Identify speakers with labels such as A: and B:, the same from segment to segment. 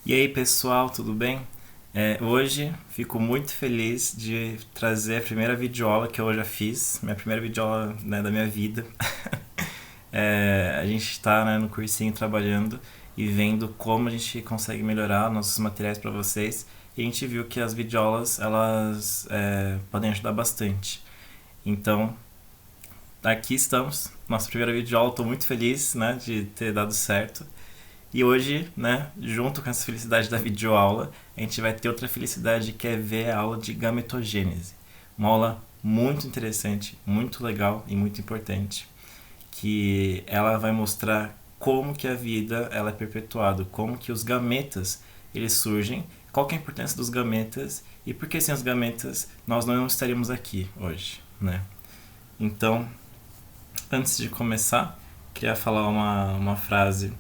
A: E aí, pessoal, tudo bem? Hoje fico muito feliz de trazer a primeira videoaula que eu já fiz, minha primeira videoaula, né, da minha vida. A gente está, né, no cursinho trabalhando e vendo como a gente consegue melhorar nossos materiais para vocês. E a gente viu que as videoaulas elas podem ajudar bastante. Então, aqui estamos, nossa primeira videoaula. Estou muito feliz, né, de ter dado certo. E hoje, né, junto com essa felicidade da videoaula, a gente vai ter outra felicidade que é ver a aula de gametogênese. Uma aula muito interessante, muito legal e muito importante, que ela vai mostrar como que a vida ela é perpetuada, como que os gametas eles surgem, qual que é a importância dos gametas e por que sem os gametas nós não estaríamos aqui hoje, né? Então, antes de começar, queria falar uma frase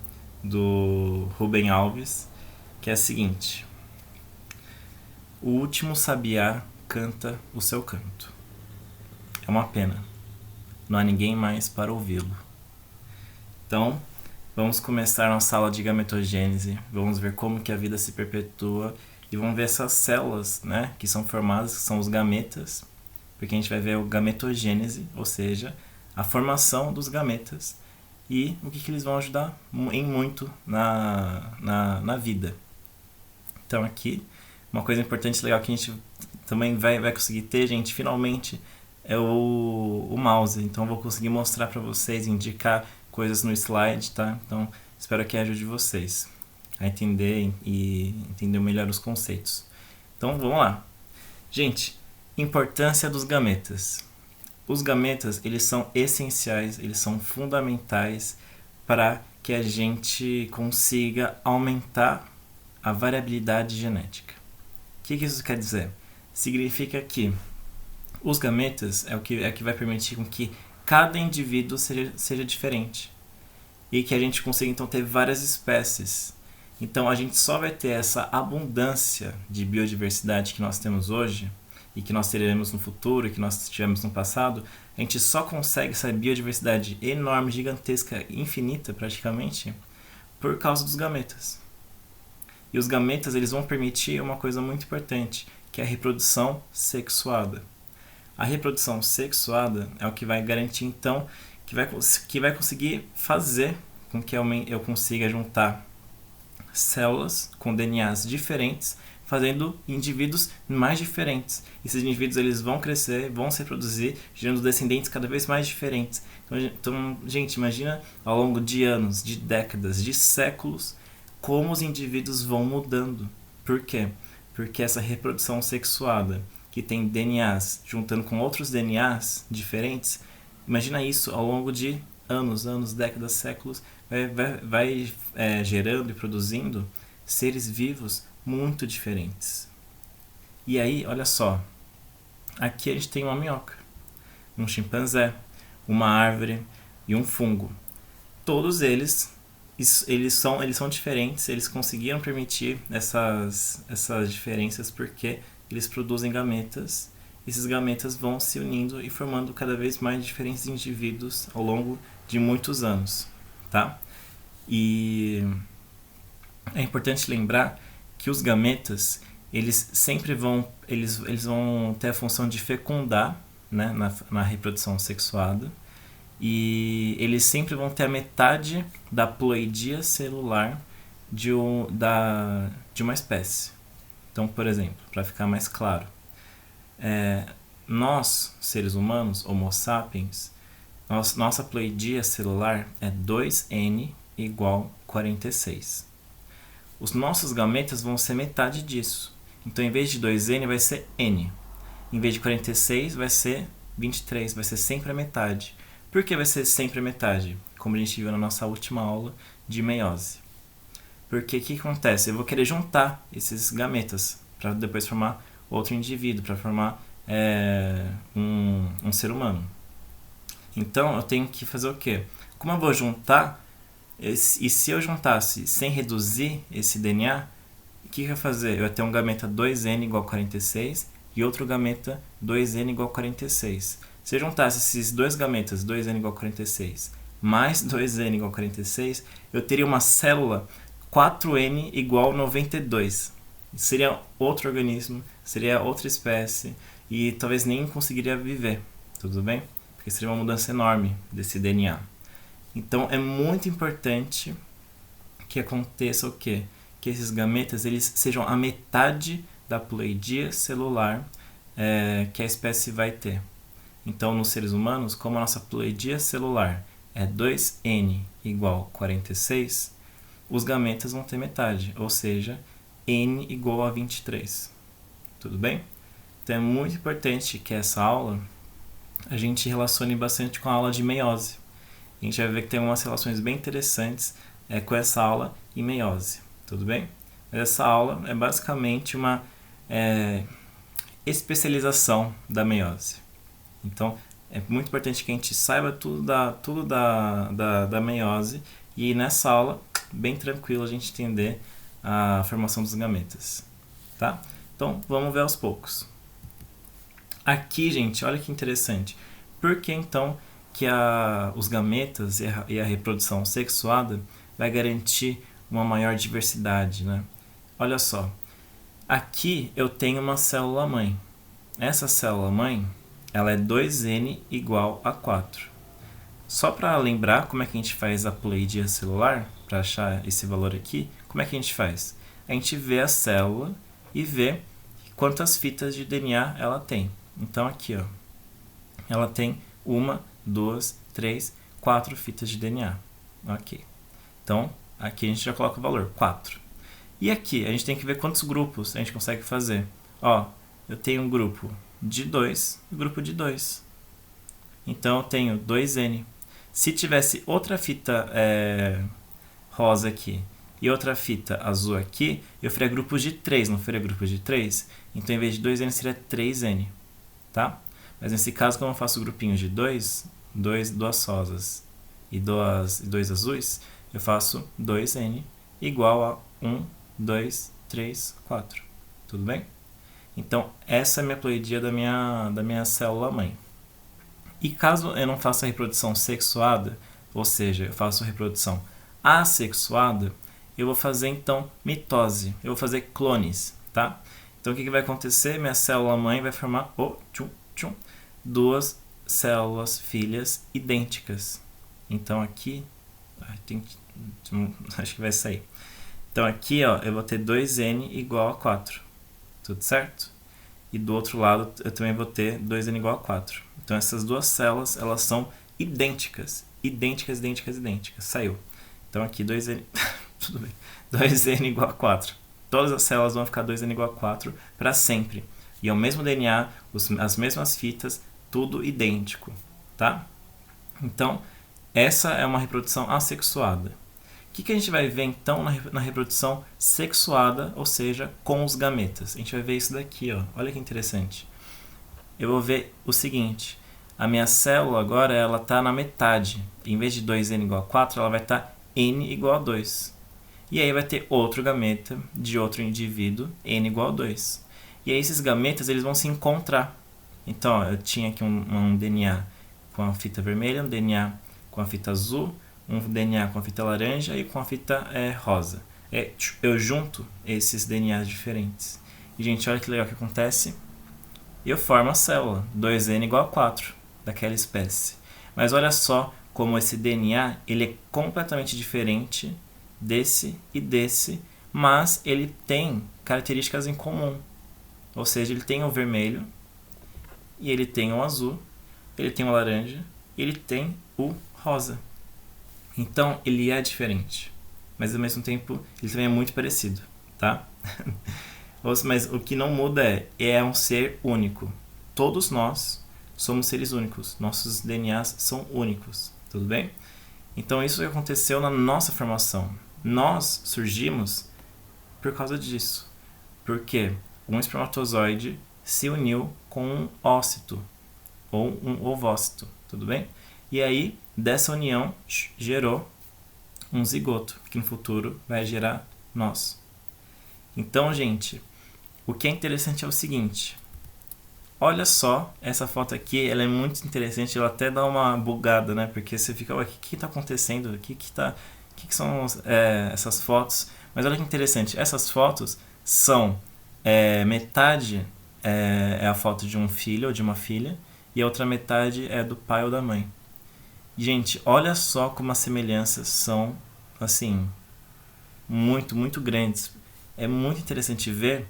A: do Rubem Alves, que é a seguinte: o último sabiá canta o seu canto. É uma pena, não há ninguém mais para ouvi-lo. Então, vamos começar nossa aula de gametogênese, vamos ver como que a vida se perpetua e vamos ver essas células, né, que são formadas, que são os gametas, porque a gente vai ver o gametogênese, ou seja, a formação dos gametas e o que eles vão ajudar em muito na vida. Então aqui, uma coisa importante e legal que a gente também vai conseguir ter, gente, finalmente, é o mouse. Então eu vou conseguir mostrar para vocês, indicar coisas no slide, tá? Então espero que ajude vocês a entender e entender melhor os conceitos. Então vamos lá. Gente, importância dos gametas. Os gametas, eles são essenciais, eles são fundamentais para que a gente consiga aumentar a variabilidade genética. O que isso quer dizer? Significa que os gametas é o que vai permitir com que cada indivíduo seja diferente e que a gente consiga então ter várias espécies. Então a gente só vai ter essa abundância de biodiversidade que nós temos hoje e que nós teremos no futuro e que nós tivemos no passado. A gente só consegue essa biodiversidade enorme, gigantesca, infinita praticamente, por causa dos gametas. E os gametas eles vão permitir uma coisa muito importante, que é a reprodução sexuada. A reprodução sexuada é o que vai garantir então que vai conseguir fazer com que eu consiga juntar células com DNAs diferentes, fazendo indivíduos mais diferentes. Esses indivíduos eles vão crescer, vão se reproduzir, gerando descendentes cada vez mais diferentes. Então, gente, imagina ao longo de anos, de décadas, de séculos, como os indivíduos vão mudando. Por quê? Porque essa reprodução sexuada, que tem DNAs juntando com outros DNAs diferentes, imagina isso ao longo de anos, décadas, séculos, vai gerando e produzindo seres vivos muito diferentes. E aí, olha só, aqui a gente tem uma minhoca, um chimpanzé, uma árvore e um fungo. Todos eles são diferentes, eles conseguiram permitir essas diferenças porque eles produzem gametas. Esses gametas vão se unindo e formando cada vez mais diferentes indivíduos ao longo de muitos anos, tá? E é importante lembrar que os gametas eles sempre eles vão ter a função de fecundar, né, na reprodução sexuada, e eles sempre vão ter a metade da ploidia celular de uma espécie. Então, por exemplo, para ficar mais claro, nós, seres humanos, Homo sapiens, nossa ploidia celular é 2N igual 46. Os nossos gametas vão ser metade disso. Então, em vez de 2N, vai ser N. Em vez de 46, vai ser 23. Vai ser sempre a metade. Por que vai ser sempre a metade? Como a gente viu na nossa última aula de meiose. Porque o que acontece? Eu vou querer juntar esses gametas para depois formar outro indivíduo, para formar um ser humano. Então, eu tenho que fazer o quê? Como eu vou juntar, e se eu juntasse sem reduzir esse DNA, o que eu ia fazer? Eu ia ter um gameta 2N igual a 46 e outro gameta 2N igual a 46. Se eu juntasse esses dois gametas, 2N igual a 46, mais 2N igual a 46, eu teria uma célula 4N igual 92. Seria outro organismo, seria outra espécie e talvez nem conseguiria viver, tudo bem? Porque seria uma mudança enorme desse DNA. Então é muito importante que aconteça o quê? Que esses gametas eles sejam a metade da ploidia celular que a espécie vai ter. Então, nos seres humanos, como a nossa ploidia celular é 2N igual 46, os gametas vão ter metade, ou seja, N igual a 23. Tudo bem? Então é muito importante que essa aula a gente relacione bastante com a aula de meiose. A gente vai ver que tem umas relações bem interessantes com essa aula e meiose. Tudo bem? Mas essa aula é basicamente uma especialização da meiose. Então, é muito importante que a gente saiba tudo da meiose e nessa aula, bem tranquilo a gente entender a formação dos gametas, tá? Então, vamos ver aos poucos. Aqui, gente, olha que interessante. Por que, então, que os gametas e a reprodução sexuada vai garantir uma maior diversidade, né? Olha só. Aqui eu tenho uma célula-mãe. Essa célula-mãe ela é 2N igual a 4. Só para lembrar como é que a gente faz a ploidia celular, para achar esse valor aqui, como é que a gente faz? A gente vê a célula e vê quantas fitas de DNA ela tem. Então aqui, ó, ela tem 1, 2, 3, 4 fitas de DNA. Ok. Então, aqui a gente já coloca o valor, 4. E aqui, a gente tem que ver quantos grupos a gente consegue fazer. Ó, eu tenho um grupo de 2 e grupo de 2. Então eu tenho 2N. Se tivesse outra fita rosa aqui e outra fita azul aqui, eu faria grupos de 3, não faria grupos de 3? Então em vez de 2N seria 3N, tá? Mas nesse caso, como eu faço grupinhos de 2, 2 rosas e 2 azuis, eu faço 2N igual a 1, 2, 3, 4. Tudo bem? Então, essa é a minha ploidia da minha célula-mãe. E caso eu não faça reprodução sexuada, ou seja, eu faço reprodução assexuada, eu vou fazer, então, mitose. Eu vou fazer clones, tá? Então, o que vai acontecer? Minha célula-mãe vai formar duas células filhas idênticas. Então, aqui... acho que vai sair. Então, aqui, ó, eu vou ter 2N igual a 4. Tudo certo? E do outro lado eu também vou ter 2N igual a 4. Então essas duas células, elas são idênticas. Idênticas. Saiu. Então aqui 2N... tudo bem. 2N igual a 4. Todas as células vão ficar 2N igual a 4 para sempre. E é o mesmo DNA, as mesmas fitas, tudo idêntico. Tá? Então, essa é uma reprodução assexuada. O que a gente vai ver então na reprodução sexuada, ou seja, com os gametas? A gente vai ver isso daqui, ó. Olha que interessante. Eu vou ver o seguinte, a minha célula agora ela está na metade. Em vez de 2N igual a 4, ela vai estar N igual a 2. E aí vai ter outro gameta de outro indivíduo, N igual a 2. E aí esses gametas eles vão se encontrar. Então, ó, eu tinha aqui um DNA com a fita vermelha, um DNA com a fita azul, um DNA com a fita laranja e com a fita rosa. Eu junto esses DNAs diferentes. E, gente, olha que legal que acontece. Eu formo a célula, 2N igual a 4, daquela espécie. Mas olha só como esse DNA ele é completamente diferente desse e desse, mas ele tem características em comum. Ou seja, ele tem o vermelho, e ele tem o azul, ele tem o laranja, e ele tem o rosa. Então, ele é diferente, mas ao mesmo tempo ele também é muito parecido, tá? Mas o que não muda é um ser único. Todos nós somos seres únicos, nossos DNAs são únicos, tudo bem? Então, isso que aconteceu na nossa formação. Nós surgimos por causa disso, porque um espermatozoide se uniu com um ócito, ou um ovócito, tudo bem? E aí, dessa união, gerou um zigoto, que no futuro vai gerar nós. Então, gente, o que é interessante é o seguinte. Olha só, essa foto aqui, ela é muito interessante, ela até dá uma bugada, né? Porque você fica, ué, o que está acontecendo? O que são essas fotos? Mas olha que interessante, essas fotos são metade é a foto de um filho ou de uma filha e a outra metade é do pai ou da mãe. Gente, olha só como as semelhanças são, assim, muito, muito grandes. É muito interessante ver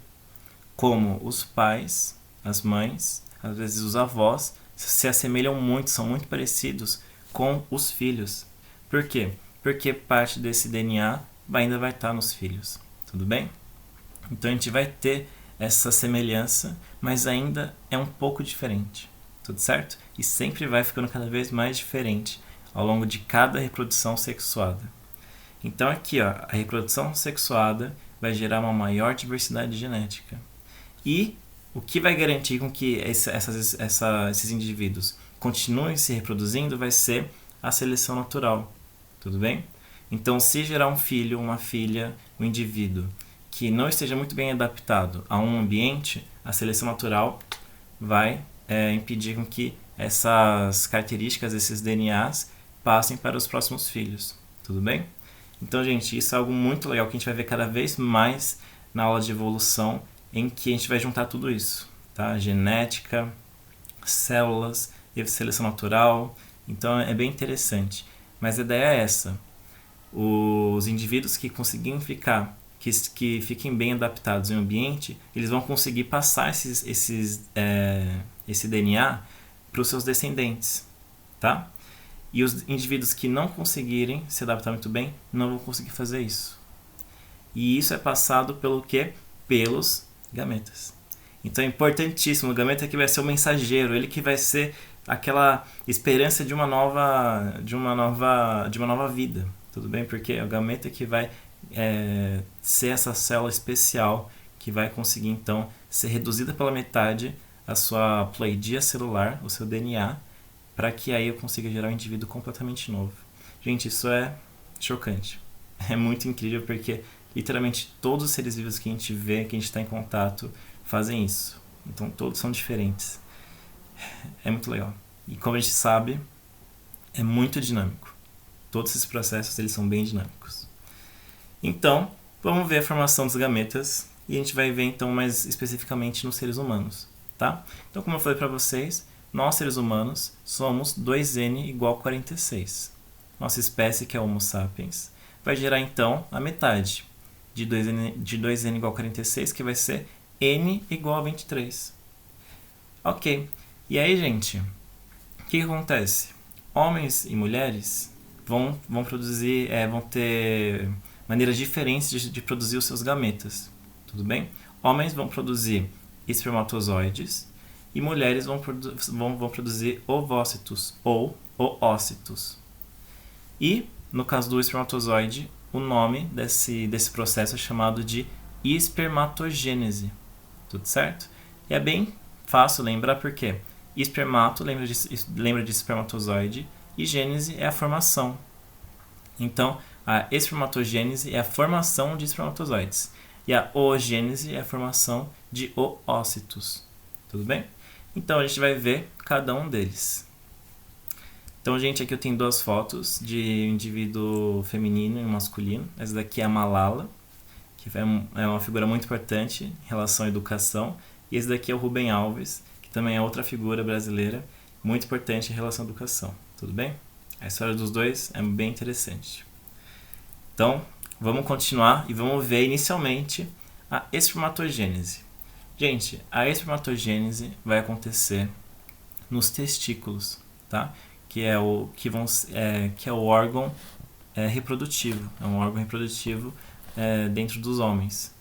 A: como os pais, as mães, às vezes os avós, se assemelham muito, são muito parecidos com os filhos. Por quê? Porque parte desse DNA ainda vai estar nos filhos. Tudo bem? Então a gente vai ter essa semelhança, mas ainda é um pouco diferente. Tudo certo? E sempre vai ficando cada vez mais diferente ao longo de cada reprodução sexuada. Então aqui, ó, a reprodução sexuada vai gerar uma maior diversidade genética. E o que vai garantir com que esses indivíduos continuem se reproduzindo vai ser a seleção natural. Tudo bem? Então, se gerar um filho, uma filha, um indivíduo que não esteja muito bem adaptado a um ambiente, a seleção natural vai impedir com que essas características, esses DNAs, passem para os próximos filhos. Tudo bem? Então, gente, isso é algo muito legal que a gente vai ver cada vez mais na aula de evolução, em que a gente vai juntar tudo isso, tá? Genética, células, seleção natural. Então, é bem interessante. Mas a ideia é essa. Os indivíduos que conseguirem ficar, que fiquem bem adaptados em um ambiente, eles vão conseguir passar esse DNA para os seus descendentes, tá? E os indivíduos que não conseguirem se adaptar muito bem, não vão conseguir fazer isso. E isso é passado pelo quê? Pelos gametas. Então é importantíssimo, o gameta que vai ser o mensageiro, ele que vai ser aquela esperança de uma nova vida, tudo bem? Porque é o gameta que vai ser essa célula especial que vai conseguir então ser reduzida pela metade a sua pleidia celular, o seu DNA, para que aí eu consiga gerar um indivíduo completamente novo. Gente, isso é chocante. É muito incrível porque literalmente todos os seres vivos que a gente vê, que a gente está em contato, fazem isso. Então todos são diferentes. É muito legal. E como a gente sabe, é muito dinâmico. Todos esses processos eles são bem dinâmicos. Então, vamos ver a formação dos gametas e a gente vai ver então mais especificamente nos seres humanos, tá? Então, como eu falei para vocês, nós seres humanos somos 2N igual a 46. Nossa espécie, que é Homo sapiens, vai gerar então a metade de 2N igual a 46, que vai ser N igual a 23. Ok. E aí, gente, o que acontece? Homens e mulheres vão ter maneiras diferentes de produzir os seus gametas. Tudo bem? Homens vão produzir espermatozoides e mulheres vão produzir ovócitos ou oócitos. E, no caso do espermatozoide, o nome desse processo é chamado de espermatogênese. Tudo certo? E é bem fácil lembrar porque espermato lembra de espermatozoide e gênese é a formação. Então, a espermatogênese é a formação de espermatozoides e a oogênese é a formação de oócitos. Tudo bem? Então, a gente vai ver cada um deles. Então, gente, aqui eu tenho duas fotos de um indivíduo feminino e um masculino. Essa daqui é a Malala, que é uma figura muito importante em relação à educação. E esse daqui é o Rubem Alves, que também é outra figura brasileira muito importante em relação à educação. Tudo bem? A história dos dois é bem interessante. Então, vamos continuar e vamos ver inicialmente a espermatogênese. Gente, a espermatogênese vai acontecer nos testículos, tá? Que é o órgão reprodutivo. É um órgão reprodutivo dentro dos homens,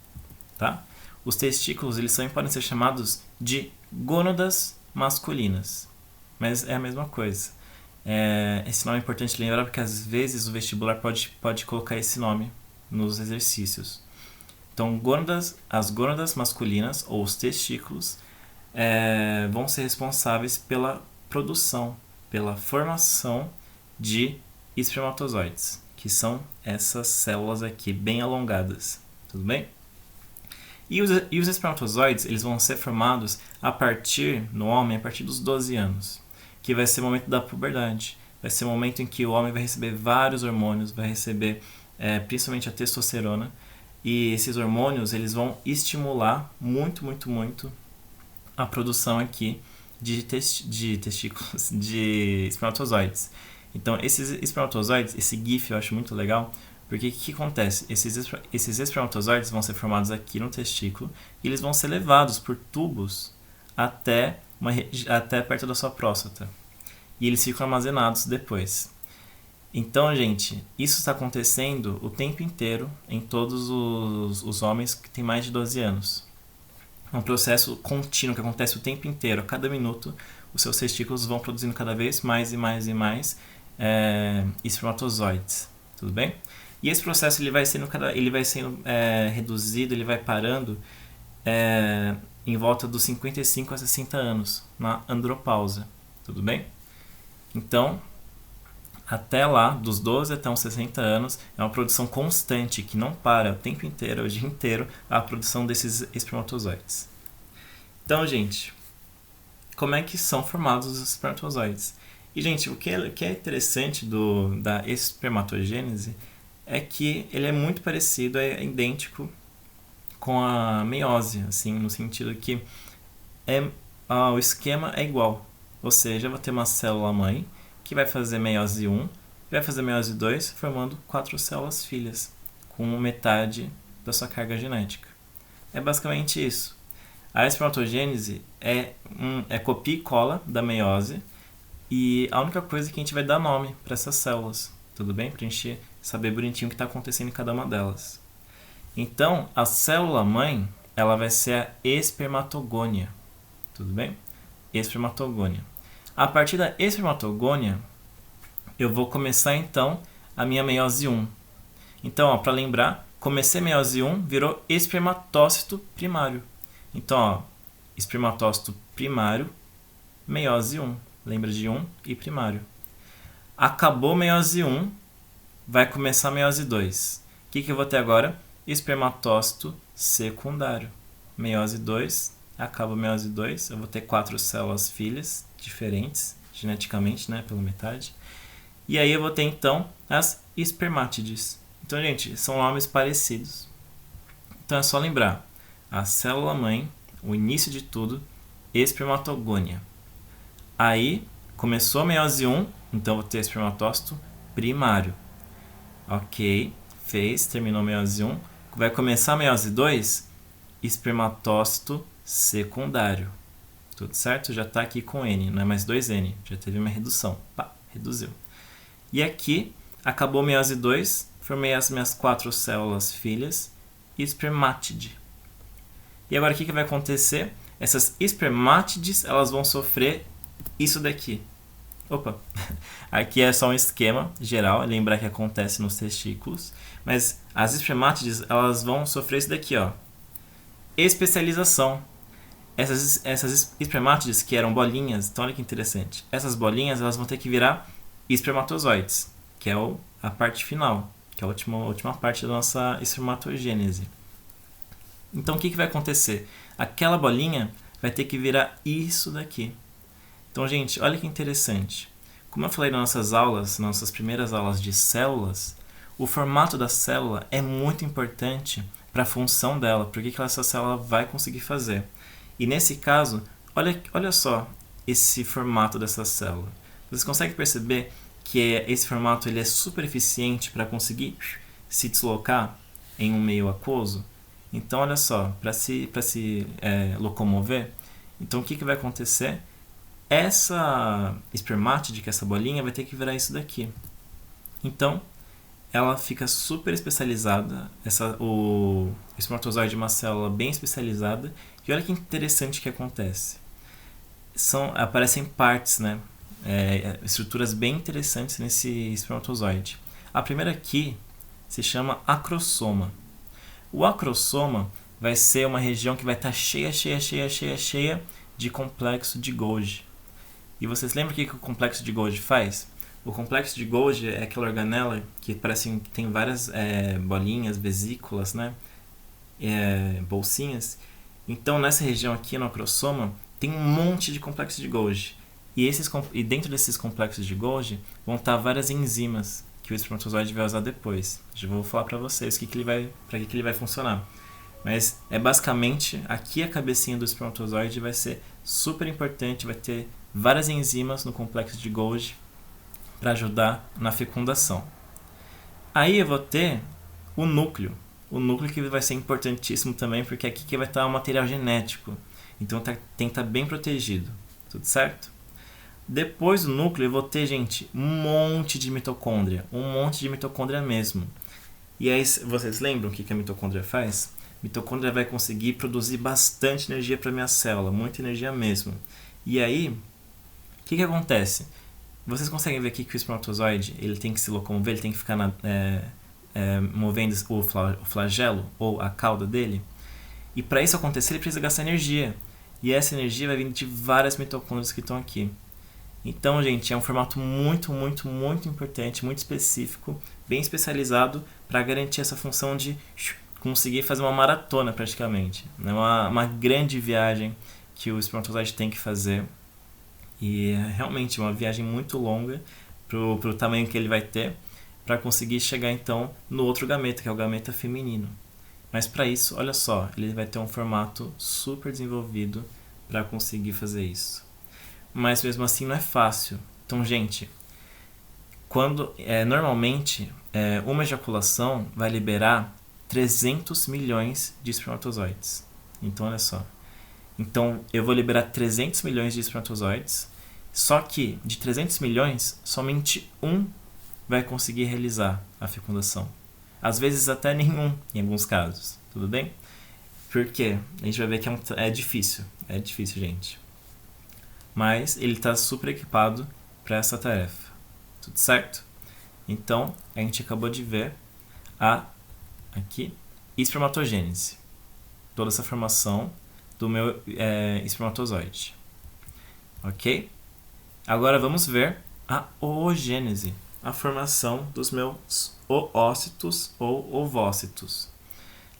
A: tá? Os testículos eles podem ser chamados de gônadas masculinas, mas é a mesma coisa. Esse nome é importante lembrar porque às vezes o vestibular pode colocar esse nome nos exercícios. Então, as gônadas masculinas, ou os testículos, vão ser responsáveis pela produção, pela formação de espermatozoides, que são essas células aqui bem alongadas. Tudo bem? E os espermatozoides eles vão ser formados no homem a partir dos 12 anos, que vai ser o momento da puberdade. Vai ser o momento em que o homem vai receber vários hormônios, vai receber principalmente a testosterona, E esses hormônios, eles vão estimular muito, muito, muito a produção aqui de testículos, de espermatozoides. Então, esses espermatozoides, esse GIF eu acho muito legal, porque o que acontece? Esses espermatozoides vão ser formados aqui no testículo e eles vão ser levados por tubos até perto da sua próstata. E eles ficam armazenados depois. Então, gente, isso está acontecendo o tempo inteiro em todos os homens que têm mais de 12 anos. É um processo contínuo que acontece o tempo inteiro. A cada minuto, os seus testículos vão produzindo cada vez mais e mais e mais espermatozoides. Tudo bem? E esse processo ele vai sendo reduzido, ele vai parando em volta dos 55 a 60 anos, na andropausa. Tudo bem? Então, até lá, dos 12 até uns 60 anos, é uma produção constante, que não para o tempo inteiro, o dia inteiro, a produção desses espermatozoides. Então, gente, como é que são formados os espermatozoides? E, gente, o que é interessante da espermatogênese é que ele é muito parecido, é idêntico com a meiose, assim, no sentido que o esquema é igual. Ou seja, eu vou ter uma célula-mãe que vai fazer meiose 1, vai fazer meiose 2, formando 4 células filhas, com metade da sua carga genética. É basicamente isso. A espermatogênese é copia e cola da meiose, e a única coisa é que a gente vai dar nome para essas células, tudo bem? Para a gente saber bonitinho o que está acontecendo em cada uma delas. Então, a célula-mãe, ela vai ser a espermatogônia, tudo bem? Espermatogônia. A partir da espermatogônia, eu vou começar então a minha meiose 1. Então, para lembrar, comecei meiose 1, virou espermatócito primário. Então, espermatócito primário, meiose 1. Lembra de 1 e primário. Acabou meiose 1, vai começar meiose 2. O que eu vou ter agora? Espermatócito secundário. Meiose 2, acaba meiose 2, eu vou ter 4 células filhas diferentes, geneticamente, né, pela metade. E aí eu vou ter então as espermátides. Então, gente, são nomes parecidos. Então é só lembrar, a célula-mãe, o início de tudo, espermatogônia. Aí começou a meiose 1, então vou ter espermatócito primário. Ok, terminou a meiose 1. Vai começar a meiose 2, espermatócito secundário. Tudo certo? Já está aqui com N, não é mais 2N, já teve uma redução. Pá, reduziu. E aqui, acabou a meiose 2, formei as minhas 4 células filhas, espermátide. E agora o que vai acontecer? Essas espermátides, elas vão sofrer isso daqui. Opa! Aqui é só um esquema geral, lembrar que acontece nos testículos, mas as espermátides, elas vão sofrer isso daqui, ó. Especialização. Essas espermátides que eram bolinhas, então olha que interessante. Essas bolinhas, elas vão ter que virar espermatozoides, que é a parte final, que é a última parte da nossa espermatogênese. Então o que vai acontecer? Aquela bolinha vai ter que virar isso daqui. Então, gente, olha que interessante. Como eu falei nas nossas primeiras aulas de células, o formato da célula é muito importante para a função dela, para o que essa célula vai conseguir fazer. E nesse caso, olha só esse formato dessa célula. Vocês conseguem perceber que esse formato ele é super eficiente para conseguir se deslocar em um meio aquoso? Então, olha só, para se locomover, então o que vai acontecer? Essa espermátide, que é essa bolinha, vai ter que virar isso daqui. Então, ela fica super especializada, o espermatozoide é uma célula bem especializada, e olha que interessante que acontece. Aparecem partes, né? Estruturas bem interessantes nesse espermatozoide. A primeira aqui se chama acrossoma. O acrossoma vai ser uma região que vai estar cheia de complexo de Golgi. E vocês lembram o que o complexo de Golgi faz? O complexo de Golgi é aquela organela que parece que tem várias bolinhas, vesículas, né? Bolsinhas. Então, nessa região aqui, no acrossoma, tem um monte de complexo de Golgi. E dentro desses complexos de Golgi vão estar várias enzimas. que o espermatozoide vai usar depois. Já vou falar para vocês para que ele vai funcionar. Mas é basicamente aqui a cabecinha do espermatozoide vai ser super importante, vai ter várias enzimas no complexo de Golgi para ajudar na fecundação. Aí eu vou ter o núcleo que vai ser importantíssimo também, porque é aqui que vai estar o material genético. Então tem que estar bem protegido, tudo certo? Depois do núcleo eu vou ter, gente, um monte de mitocôndria mesmo. E aí vocês lembram o que a mitocôndria faz? A mitocôndria vai conseguir produzir bastante energia para minha célula, muita energia mesmo. E aí, o que acontece? Vocês conseguem ver aqui que o espermatozoide ele tem que se locomover, ele tem que ficar movendo o flagelo ou a cauda dele. E para isso acontecer, ele precisa gastar energia. E essa energia vai vir de várias mitocôndrias que estão aqui. Então, gente, é um formato muito importante, muito específico, bem especializado para garantir essa função de conseguir fazer uma maratona praticamente. É uma grande viagem que o espermatozoide tem que fazer. E é realmente uma viagem muito longa pro tamanho que ele vai ter para conseguir chegar então no outro gameta, que é o gameta feminino. Mas para isso, olha só, ele vai ter um formato super desenvolvido para conseguir fazer isso. Mas mesmo assim não é fácil. Então, gente, normalmente uma ejaculação vai liberar 300 milhões de espermatozoides. Então, olha só. Então, eu vou liberar 300 milhões de espermatozoides, só que de 300 milhões, somente um vai conseguir realizar a fecundação. Às vezes até nenhum, em alguns casos. Tudo bem? Porque a gente vai ver que é difícil. É difícil, gente. Mas ele está super equipado para essa tarefa. Tudo certo? Então, a gente acabou de ver aqui, espermatogênese. Toda essa formação do meu espermatozoide. Ok? Agora vamos ver a oogênese, a formação dos meus oócitos ou ovócitos.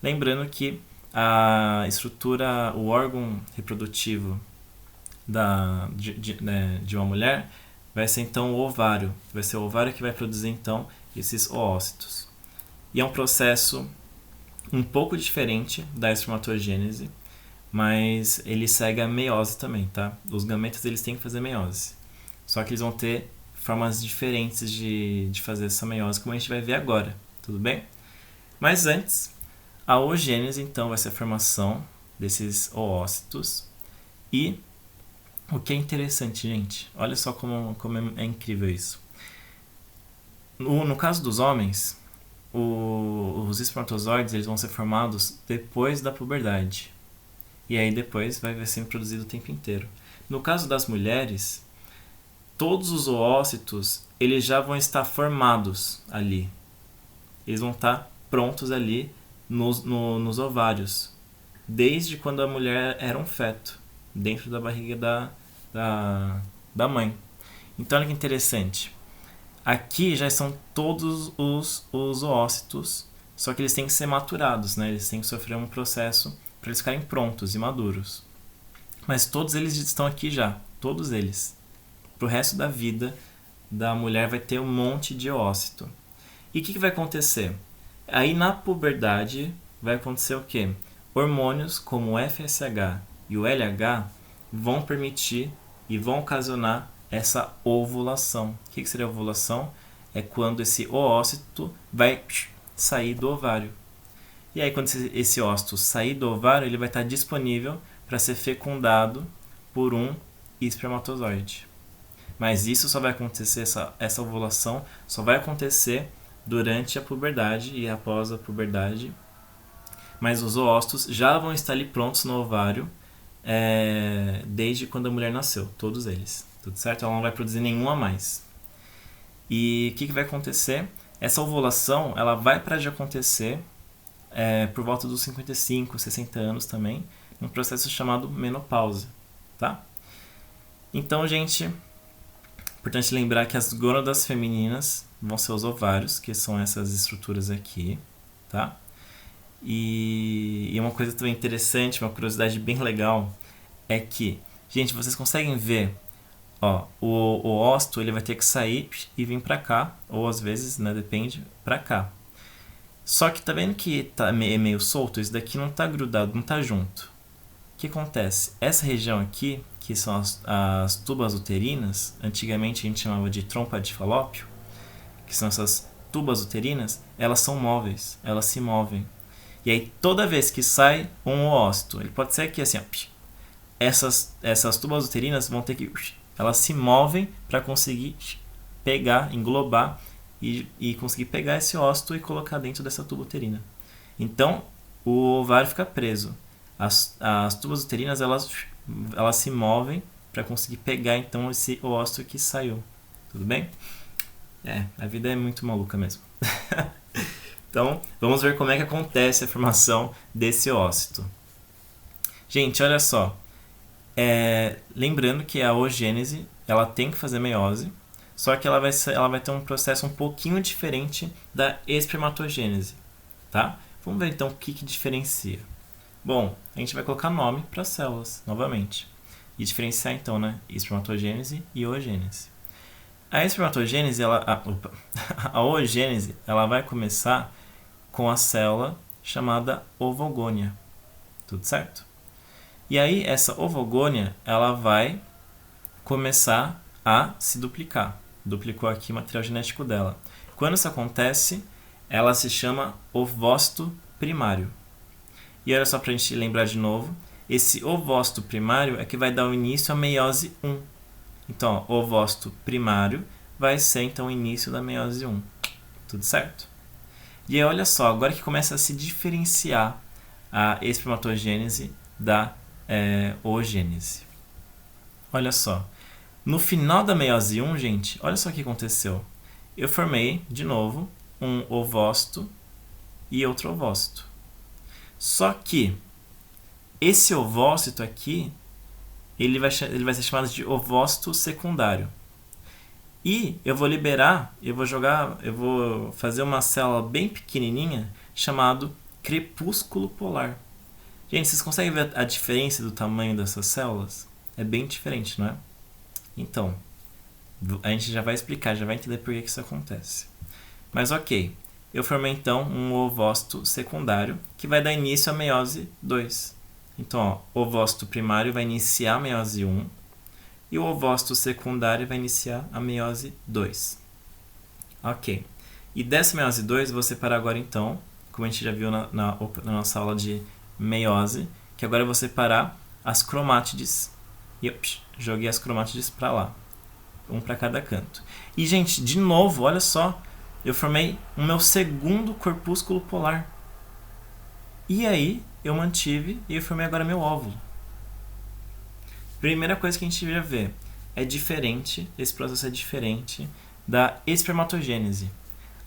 A: Lembrando que a estrutura, o órgão reprodutivo de uma mulher vai ser então o ovário. Vai ser o ovário que vai produzir então esses oócitos. E é um processo um pouco diferente da espermatogênese, mas ele segue a meiose também, tá? Os gametas eles têm que fazer meiose. Só que eles vão ter formas diferentes de fazer essa meiose, como a gente vai ver agora, tudo bem? Mas antes, a oogênese então vai ser a formação desses oócitos. E o que é interessante, gente, olha só como é incrível isso. No caso dos homens, os espermatozoides eles vão ser formados depois da puberdade. E aí depois vai sendo produzido o tempo inteiro. No caso das mulheres, todos os oócitos eles já vão estar formados ali. Eles vão estar prontos ali nos ovários. Desde quando a mulher era um feto, dentro da barriga da mãe. Então olha que interessante. Aqui já são todos os oócitos, só que eles têm que ser maturados, né? Eles têm que sofrer um processo para eles ficarem prontos e maduros. Mas todos eles estão aqui já, todos eles. Para o resto da vida da mulher vai ter um monte de oócito. E o que vai acontecer? Aí na puberdade vai acontecer o quê? Hormônios como o FSH e o LH vão permitir e vão ocasionar essa ovulação. O que seria ovulação? É quando esse oócito vai sair do ovário. E aí quando esse ócito sair do ovário, ele vai estar disponível para ser fecundado por um espermatozoide. Mas isso só vai acontecer, essa ovulação só vai acontecer durante a puberdade e após a puberdade. Mas os oócitos já vão estar ali prontos no ovário desde quando a mulher nasceu, todos eles. Tudo certo? Ela não vai produzir nenhum a mais. E o que vai acontecer? Essa ovulação ela vai parar de acontecer por volta dos 55, 60 anos também, num processo chamado menopausa. Tá? Então, gente, importante lembrar que as gônadas femininas vão ser os ovários, que são essas estruturas aqui. Tá? E uma coisa também interessante, uma curiosidade bem legal, é que, gente, vocês conseguem ver Ó, o ósito ele vai ter que sair e vir pra cá, ou às vezes, né, depende, pra cá. Só que tá vendo que tá meio solto? Isso daqui não tá grudado, não tá junto. O que acontece? Essa região aqui, que são as tubas uterinas, antigamente a gente chamava de trompa de Falópio, que são essas tubas uterinas, elas são móveis, elas se movem. E aí toda vez que sai um ósito, ele pode ser aqui assim, ó, essas tubas uterinas vão ter que, elas se movem para conseguir pegar, englobar e conseguir pegar esse ósito e colocar dentro dessa tuba uterina. Então o ovário fica preso. As tubas uterinas elas se movem para conseguir pegar então esse ósito que saiu. Tudo bem? A vida é muito maluca mesmo. Então, vamos ver como é que acontece a formação desse ósito. Gente, olha só. Lembrando que a oogênese, ela tem que fazer meiose, só que ela vai ter um processo um pouquinho diferente da espermatogênese, tá? Vamos ver então o que diferencia. Bom, a gente vai colocar nome para as células, novamente. E diferenciar então, né? Espermatogênese e oogênese. A espermatogênese, a oogênese, ela vai começar com a célula chamada ovogônia. Tudo certo? E aí, essa ovogônia, ela vai começar a se duplicar. Duplicou aqui o material genético dela. Quando isso acontece, ela se chama ovócito primário. E olha só para a gente lembrar de novo, esse ovócito primário é que vai dar o início à meiose 1. Então, o ovócito primário vai ser então o início da meiose 1. Tudo certo? E aí, olha só, agora que começa a se diferenciar a espermatogênese da oogênese. Olha só, no final da meiose 1, gente, olha só o que aconteceu. Eu formei, de novo, um ovócito e outro ovócito. Só que esse ovócito aqui, ele vai ser chamado de ovócito secundário. E eu vou eu vou fazer uma célula bem pequenininha chamado crepúsculo polar. Gente, vocês conseguem ver a diferença do tamanho dessas células? É bem diferente, não é? Então, a gente já vai explicar, já vai entender por que isso acontece. Mas ok, eu formei então um ovócito secundário que vai dar início à meiose 2. Então, ó, o ovócito primário vai iniciar a meiose 1 e o ovócito secundário vai iniciar a meiose 2. Ok. E dessa meiose 2, eu vou separar agora então, como a gente já viu na nossa aula de meiose, que agora eu vou separar as cromátides. E joguei as cromátides para lá. Um para cada canto. E, gente, de novo, olha só. Eu formei o meu segundo corpúsculo polar. E aí, eu mantive e eu formei agora meu óvulo. Primeira coisa que a gente já vê. É diferente, esse processo é diferente da espermatogênese.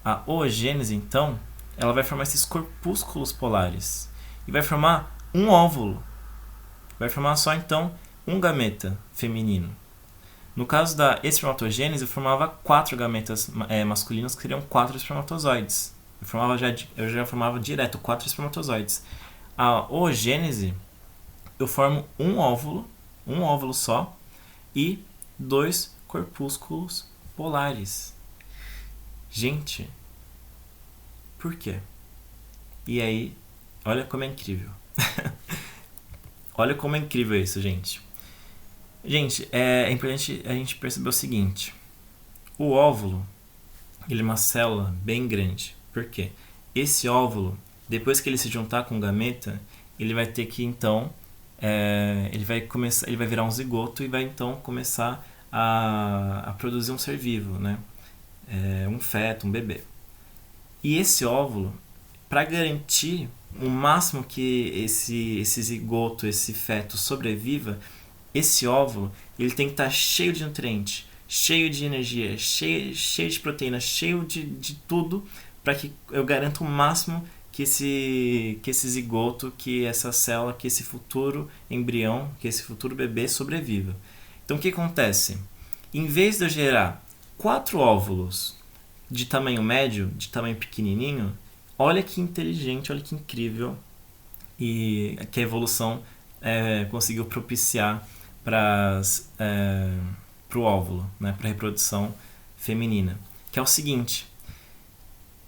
A: A oogênese, então, ela vai formar esses corpúsculos polares. E vai formar um óvulo. Vai formar só, então, um gameta feminino. No caso da espermatogênese, eu formava 4 gametas masculinos, que seriam 4 espermatozoides. Eu já formava direto 4 espermatozoides. A oogênese, eu formo um óvulo só, e 2 corpúsculos polares. Gente, por quê? E aí, olha como é incrível. Olha como é incrível isso, gente. Gente, é importante a gente perceber o seguinte. O óvulo, ele é uma célula bem grande. Por quê? Esse óvulo, depois que ele se juntar com o gameta, ele vai ter que, então, ele vai virar um zigoto e vai, então, começar a produzir um ser vivo, né? Um feto, um bebê. E esse óvulo, para garantir o máximo que esse zigoto, esse feto sobreviva, esse óvulo ele tem que estar cheio de nutrientes, cheio de energia, cheio de proteína, cheio de tudo, para que eu garanta o máximo que esse zigoto, que essa célula, que esse futuro embrião, que esse futuro bebê sobreviva. Então o que acontece? Em vez de eu gerar 4 óvulos de tamanho médio, de tamanho pequenininho, olha que inteligente, olha que incrível e que a evolução conseguiu propiciar para para o óvulo, né, para a reprodução feminina. Que é o seguinte,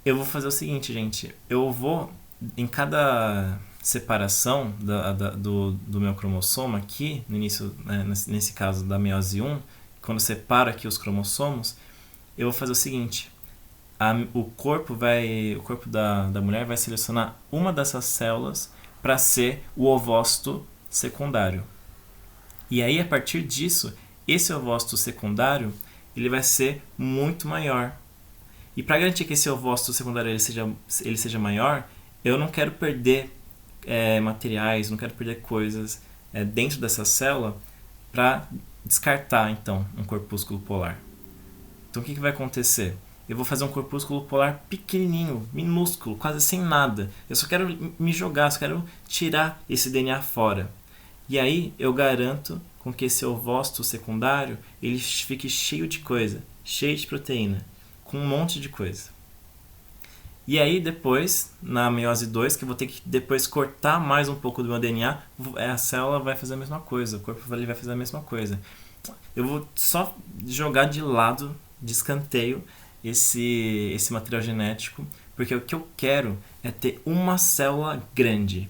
A: eu vou fazer o seguinte, gente, eu vou, em cada separação do meu cromossomo aqui, no início, né, nesse caso da meiose 1, quando separa aqui os cromossomos, eu vou fazer o seguinte, o corpo da mulher vai selecionar uma dessas células para ser o ovócito secundário. E aí, a partir disso, esse ovócito secundário ele vai ser muito maior. E para garantir que esse ovócito secundário ele seja maior, eu não quero perder materiais, não quero perder coisas dentro dessa célula para descartar, então, um corpúsculo polar. Então, o que vai acontecer? Eu vou fazer um corpúsculo polar pequenininho, minúsculo, quase sem nada. Eu só quero me jogar, só quero tirar esse DNA fora. E aí eu garanto com que esse ovócito secundário ele fique cheio de coisa, cheio de proteína, com um monte de coisa. E aí depois, na meiose 2, que eu vou ter que depois cortar mais um pouco do meu DNA, a célula vai fazer a mesma coisa, o corpo vai fazer a mesma coisa. Eu vou só jogar de lado, de escanteio, esse material genético, porque o que eu quero é ter uma célula grande,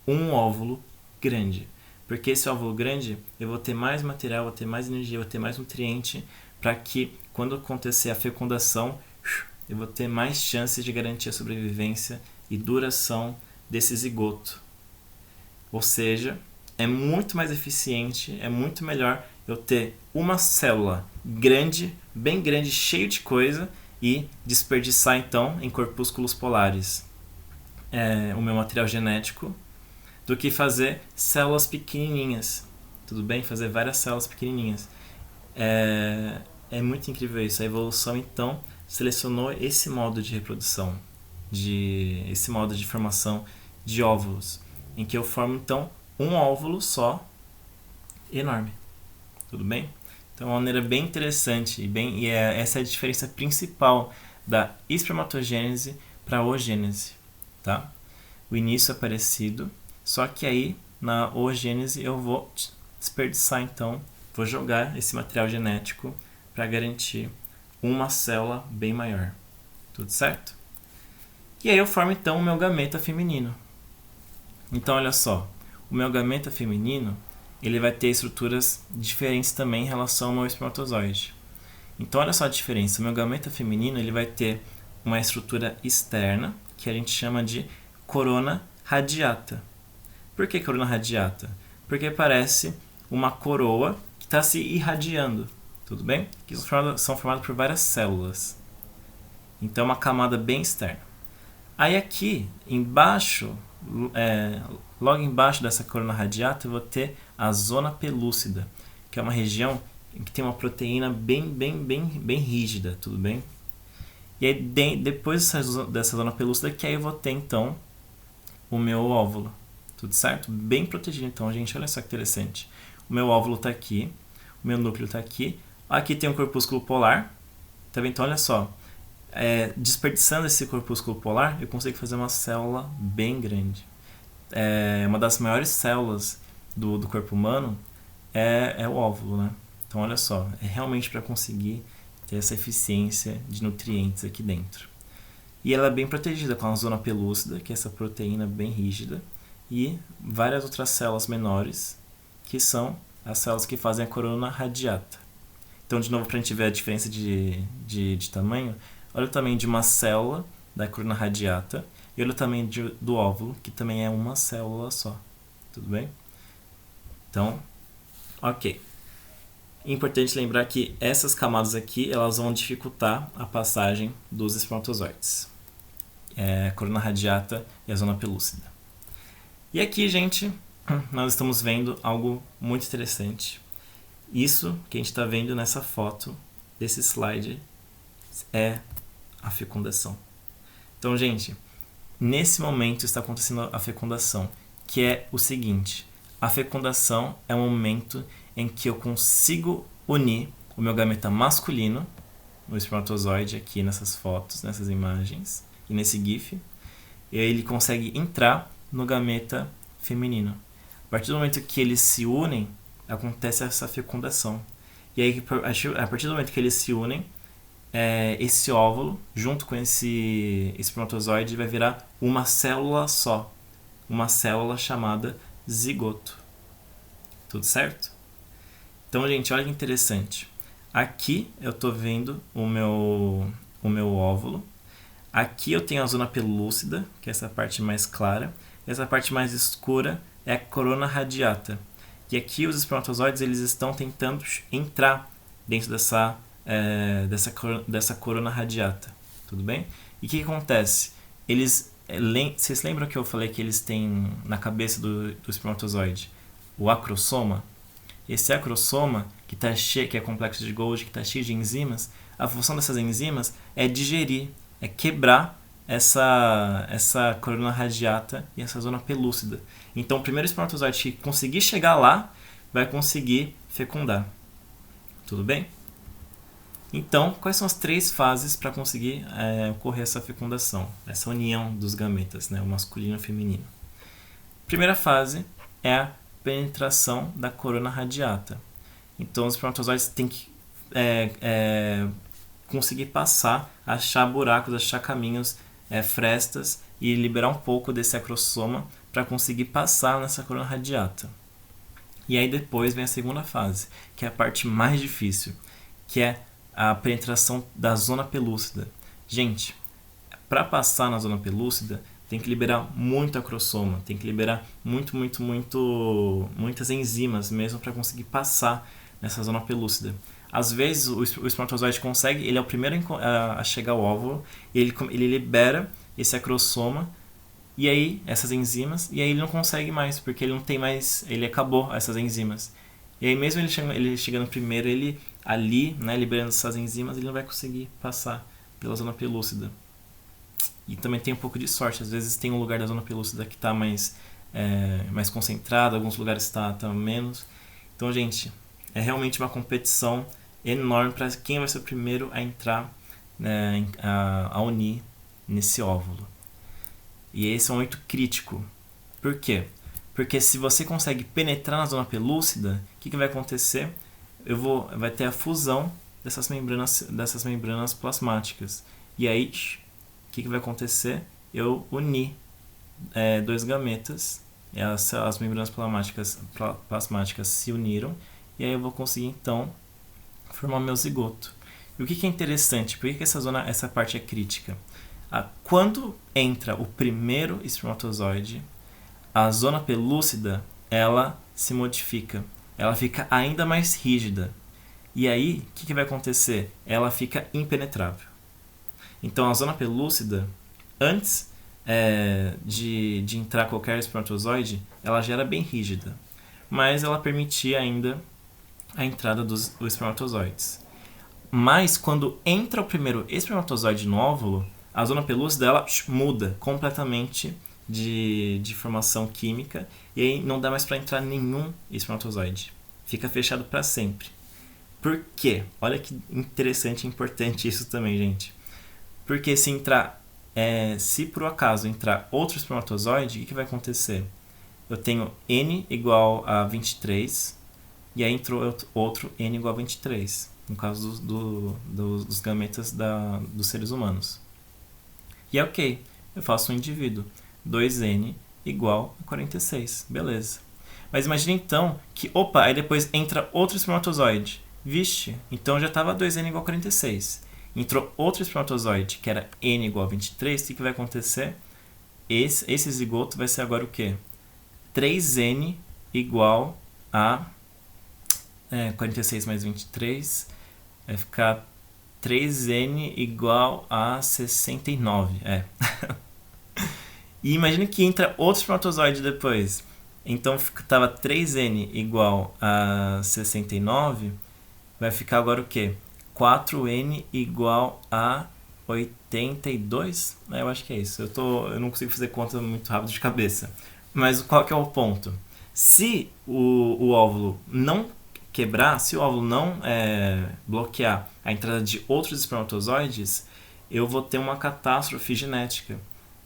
A: um óvulo grande. Porque esse óvulo grande, eu vou ter mais material, vou ter mais energia, vou ter mais nutriente, para que quando acontecer a fecundação, eu vou ter mais chances de garantir a sobrevivência e duração desse zigoto. Ou seja, é muito mais eficiente, é muito melhor eu ter uma célula grande, bem grande, cheio de coisa e desperdiçar então em corpúsculos polares o meu material genético do que fazer células pequenininhas. Tudo bem? Fazer várias células pequenininhas. É muito incrível isso. A evolução então selecionou esse modo de reprodução, esse modo de formação de óvulos, em que eu formo então um óvulo só enorme. Tudo bem? Então é uma maneira bem interessante essa é a diferença principal da espermatogênese para a oogênese, tá? O início é parecido, só que aí na oogênese eu vou desperdiçar então, vou jogar esse material genético para garantir uma célula bem maior. Tudo certo? E aí eu formo então o meu gameta feminino. Então olha só, o meu gameta feminino ele vai ter estruturas diferentes também em relação ao meu espermatozoide. Então olha só a diferença, o meu gameta feminino ele vai ter uma estrutura externa, que a gente chama de corona radiata. Por que corona radiata? Porque parece uma coroa que está se irradiando, tudo bem? Que são formadas por várias células. Então é uma camada bem externa. Aí aqui, embaixo, logo embaixo dessa corona radiata, eu vou ter a zona pelúcida, que é uma região que tem uma proteína bem rígida, tudo bem? E aí, depois dessa zona pelúcida, que aí eu vou ter, então, o meu óvulo, tudo certo? Bem protegido, então, gente, olha só que interessante. O meu óvulo está aqui, o meu núcleo está aqui, aqui tem um corpúsculo polar, tá vendo? Então, olha só, desperdiçando esse corpúsculo polar, eu consigo fazer uma célula bem grande. Uma das maiores células do corpo humano é o óvulo, né? Então, olha só, é realmente para conseguir ter essa eficiência de nutrientes aqui dentro. E ela é bem protegida com a zona pelúcida, que é essa proteína bem rígida, e várias outras células menores, que são as células que fazem a corona radiata. Então, de novo, para a gente ver a diferença de tamanho, olha o tamanho de uma célula da corona radiata e olha o tamanho do óvulo, que também é uma célula só. Tudo bem? Então, ok. Importante lembrar que essas camadas aqui elas vão dificultar a passagem dos espermatozoides. A corona radiata e a zona pelúcida. E aqui, gente, nós estamos vendo algo muito interessante. Isso que a gente está vendo nessa foto desse slide é a fecundação. Então, gente, nesse momento está acontecendo a fecundação, que é o seguinte: a fecundação é um momento em que eu consigo unir o meu gameta masculino, o espermatozoide aqui nessas fotos, nessas imagens e nesse GIF, e aí ele consegue entrar no gameta feminino. A partir do momento que eles se unem, acontece essa fecundação. E aí, a partir do momento que eles se unem, esse óvulo, junto com esse espermatozoide, vai virar uma célula só. Uma célula chamada zigoto. Tudo certo? Então, gente, olha que interessante. Aqui eu estou vendo o meu óvulo. Aqui eu tenho a zona pelúcida, que é essa parte mais clara. Essa parte mais escura é a corona radiata. E aqui os espermatozoides eles estão tentando entrar dentro dessa corona radiata. Tudo bem? E o que acontece? Vocês lembram que eu falei que eles têm na cabeça do espermatozoide o acrossoma? Esse acrossoma, que é complexo de Golgi, que está cheio de enzimas, a função dessas enzimas é digerir, é quebrar essa corona radiata e essa zona pelúcida. Então, o primeiro espermatozoide que conseguir chegar lá, vai conseguir fecundar. Tudo bem? Então, quais são as 3 fases para conseguir ocorrer essa fecundação, essa união dos gametas, né, o masculino e o feminino? Primeira fase é a penetração da corona radiata. Então, os espermatozoides têm que conseguir passar, achar buracos, achar caminhos, frestas e liberar um pouco desse acrossoma para conseguir passar nessa corona radiata. E aí depois vem a segunda fase, que é a parte mais difícil, que é a penetração da zona pelúcida. Gente, para passar na zona pelúcida, tem que liberar muito acrossoma, tem que liberar muitas enzimas mesmo para conseguir passar nessa zona pelúcida. Às vezes o espermatozoide consegue, ele é o primeiro a chegar ao óvulo, ele libera esse acrossoma e aí essas enzimas, e aí ele não consegue mais, porque ele não tem mais, ele acabou essas enzimas. E aí mesmo ele chegando primeiro, ele ali, né, liberando essas enzimas, ele não vai conseguir passar pela zona pelúcida. E também tem um pouco de sorte, às vezes tem um lugar da zona pelúcida que está mais concentrado, alguns lugares está menos. Então, gente, é realmente uma competição enorme para quem vai ser o primeiro a entrar, né, a unir nesse óvulo. E esse é um momento crítico. Por quê? Porque se você consegue penetrar na zona pelúcida, o que vai acontecer? Vai ter a fusão dessas membranas plasmáticas. E aí, o que vai acontecer? Eu uni 2 gametas, as membranas plasmáticas se uniram, e aí eu vou conseguir então formar meu zigoto. E o que é interessante? Por que essa parte é crítica? Quando entra o primeiro espermatozoide, a zona pelúcida ela se modifica, ela fica ainda mais rígida. E aí, o que vai acontecer? Ela fica impenetrável. Então, a zona pelúcida, antes de entrar qualquer espermatozoide, ela já era bem rígida, mas ela permitia ainda a entrada dos espermatozoides. Mas, quando entra o primeiro espermatozoide no óvulo, a zona pelúcida ela muda completamente de formação química e aí não dá mais para entrar nenhum espermatozoide. Fica fechado para sempre. Por quê? Olha que interessante e importante isso também, gente. Porque se por acaso entrar outro espermatozoide, o que vai acontecer? Eu tenho N igual a 23 e aí entrou outro N igual a 23, no caso dos gametas dos seres humanos. E é ok, eu faço um indivíduo, 2N igual a 46, beleza. Mas imagine então que, aí depois entra outro espermatozoide. Vixe, então já estava 2N igual a 46. Entrou outro espermatozoide, que era N igual a 23, o que vai acontecer? Esse zigoto vai ser agora o quê? 3N igual a 46 mais 23, vai ficar 3N igual a 69. E imagine que entra outro espermatozoide depois. Então estava 3N igual a 69, vai ficar agora o quê? 4N igual a 82? Eu acho que é isso. Eu não consigo fazer conta muito rápido de cabeça. Mas qual que é o ponto? Se o óvulo não quebrar, se o óvulo não bloquear a entrada de outros espermatozoides, eu vou ter uma catástrofe genética.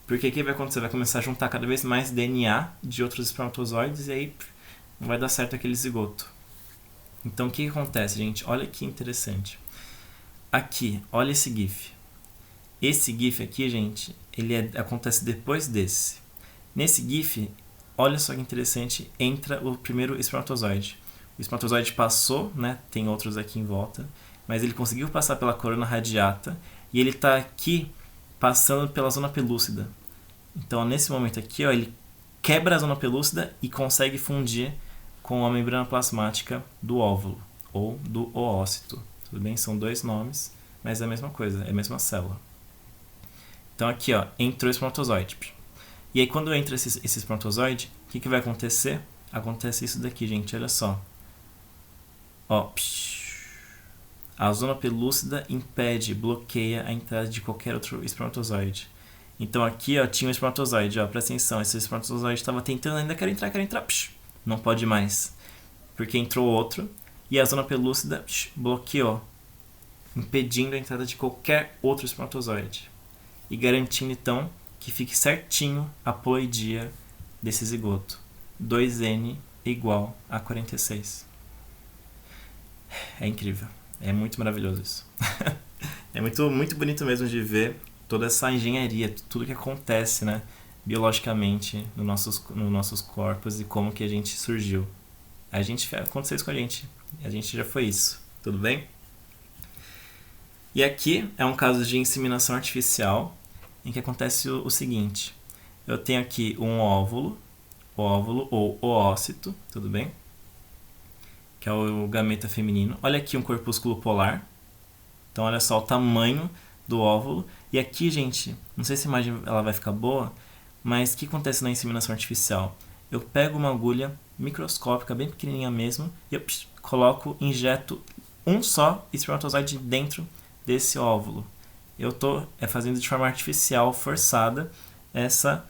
A: Porque o que vai acontecer? Vai começar a juntar cada vez mais DNA de outros espermatozoides e aí não vai dar certo aquele zigoto. Então o que acontece, gente? Olha que interessante. Aqui, olha esse GIF. Esse GIF aqui, gente, acontece depois desse. Nesse GIF, olha só que interessante, entra o primeiro espermatozoide. O espermatozoide passou, né? Tem outros aqui em volta, mas ele conseguiu passar pela corona radiata e ele está aqui passando pela zona pelúcida. Então, nesse momento aqui, ó, ele quebra a zona pelúcida e consegue fundir com a membrana plasmática do óvulo ou do oócito. Tudo bem? São dois nomes, mas é a mesma coisa, é a mesma célula. Então aqui, ó, entrou o espermatozoide. E aí quando entra esse espermatozoide, o que vai acontecer? Acontece isso daqui, gente, olha só. Ó, a zona pelúcida impede, bloqueia a entrada de qualquer outro espermatozoide. Então aqui, ó, tinha um espermatozoide, ó, presta atenção, esse espermatozoide estava tentando, ainda quer entrar, não pode mais, porque entrou outro e a zona pelúcida bloqueou, impedindo a entrada de qualquer outro espermatozoide e garantindo então que fique certinho a ploidia desse zigoto. 2N igual a 46. É incrível, é muito maravilhoso isso. É muito, muito bonito mesmo de ver toda essa engenharia, tudo que acontece, né, biologicamente nos nossos corpos e como que a gente surgiu. Aconteceu isso com a gente já foi isso, tudo bem? E aqui é um caso de inseminação artificial, em que acontece o seguinte: eu tenho aqui um óvulo ou oócito, tudo bem? Que é o gameta feminino. Olha aqui um corpúsculo polar. Então olha só o tamanho do óvulo. E aqui, gente, não sei se a imagem ela vai ficar boa, mas o que acontece na inseminação artificial? Eu pego uma agulha microscópica, bem pequenininha mesmo, e eu injeto um só espermatozoide dentro desse óvulo. Eu estou fazendo de forma artificial, forçada, essa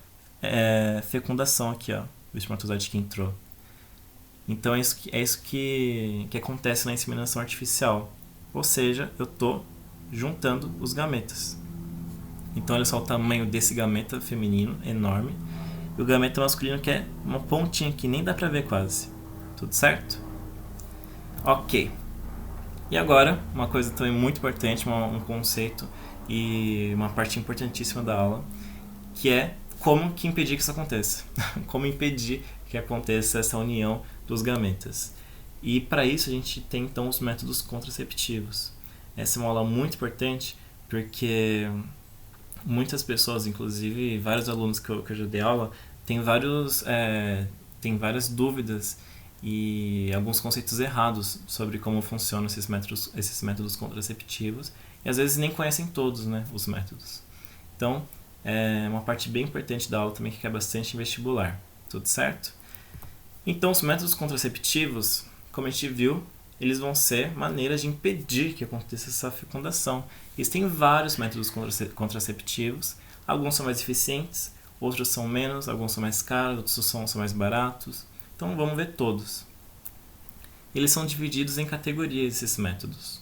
A: fecundação aqui, ó, do espermatozoide que entrou. Então é isso que acontece na inseminação artificial. Ou seja, eu estou juntando os gametas. Então olha só o tamanho desse gameta feminino, enorme. E o gameta masculino que é uma pontinha que nem dá pra ver quase. Tudo certo? Ok. E agora, uma coisa também muito importante, um conceito e uma parte importantíssima da aula, que é como que impedir que isso aconteça. Como impedir que aconteça essa união dos gametas. E para isso a gente tem então os métodos contraceptivos. Essa é uma aula muito importante porque muitas pessoas, inclusive vários alunos que eu já dei aula, têm várias dúvidas e alguns conceitos errados sobre como funcionam esses métodos contraceptivos e às vezes nem conhecem todos, né, os métodos. Então, é uma parte bem importante da aula também que cai bastante em vestibular. Tudo certo? Então, os métodos contraceptivos, como a gente viu, eles vão ser maneiras de impedir que aconteça essa fecundação. Existem vários métodos contraceptivos, alguns são mais eficientes, outros são menos, alguns são mais caros, outros são mais baratos. Então vamos ver todos. Eles são divididos em categorias, esses métodos.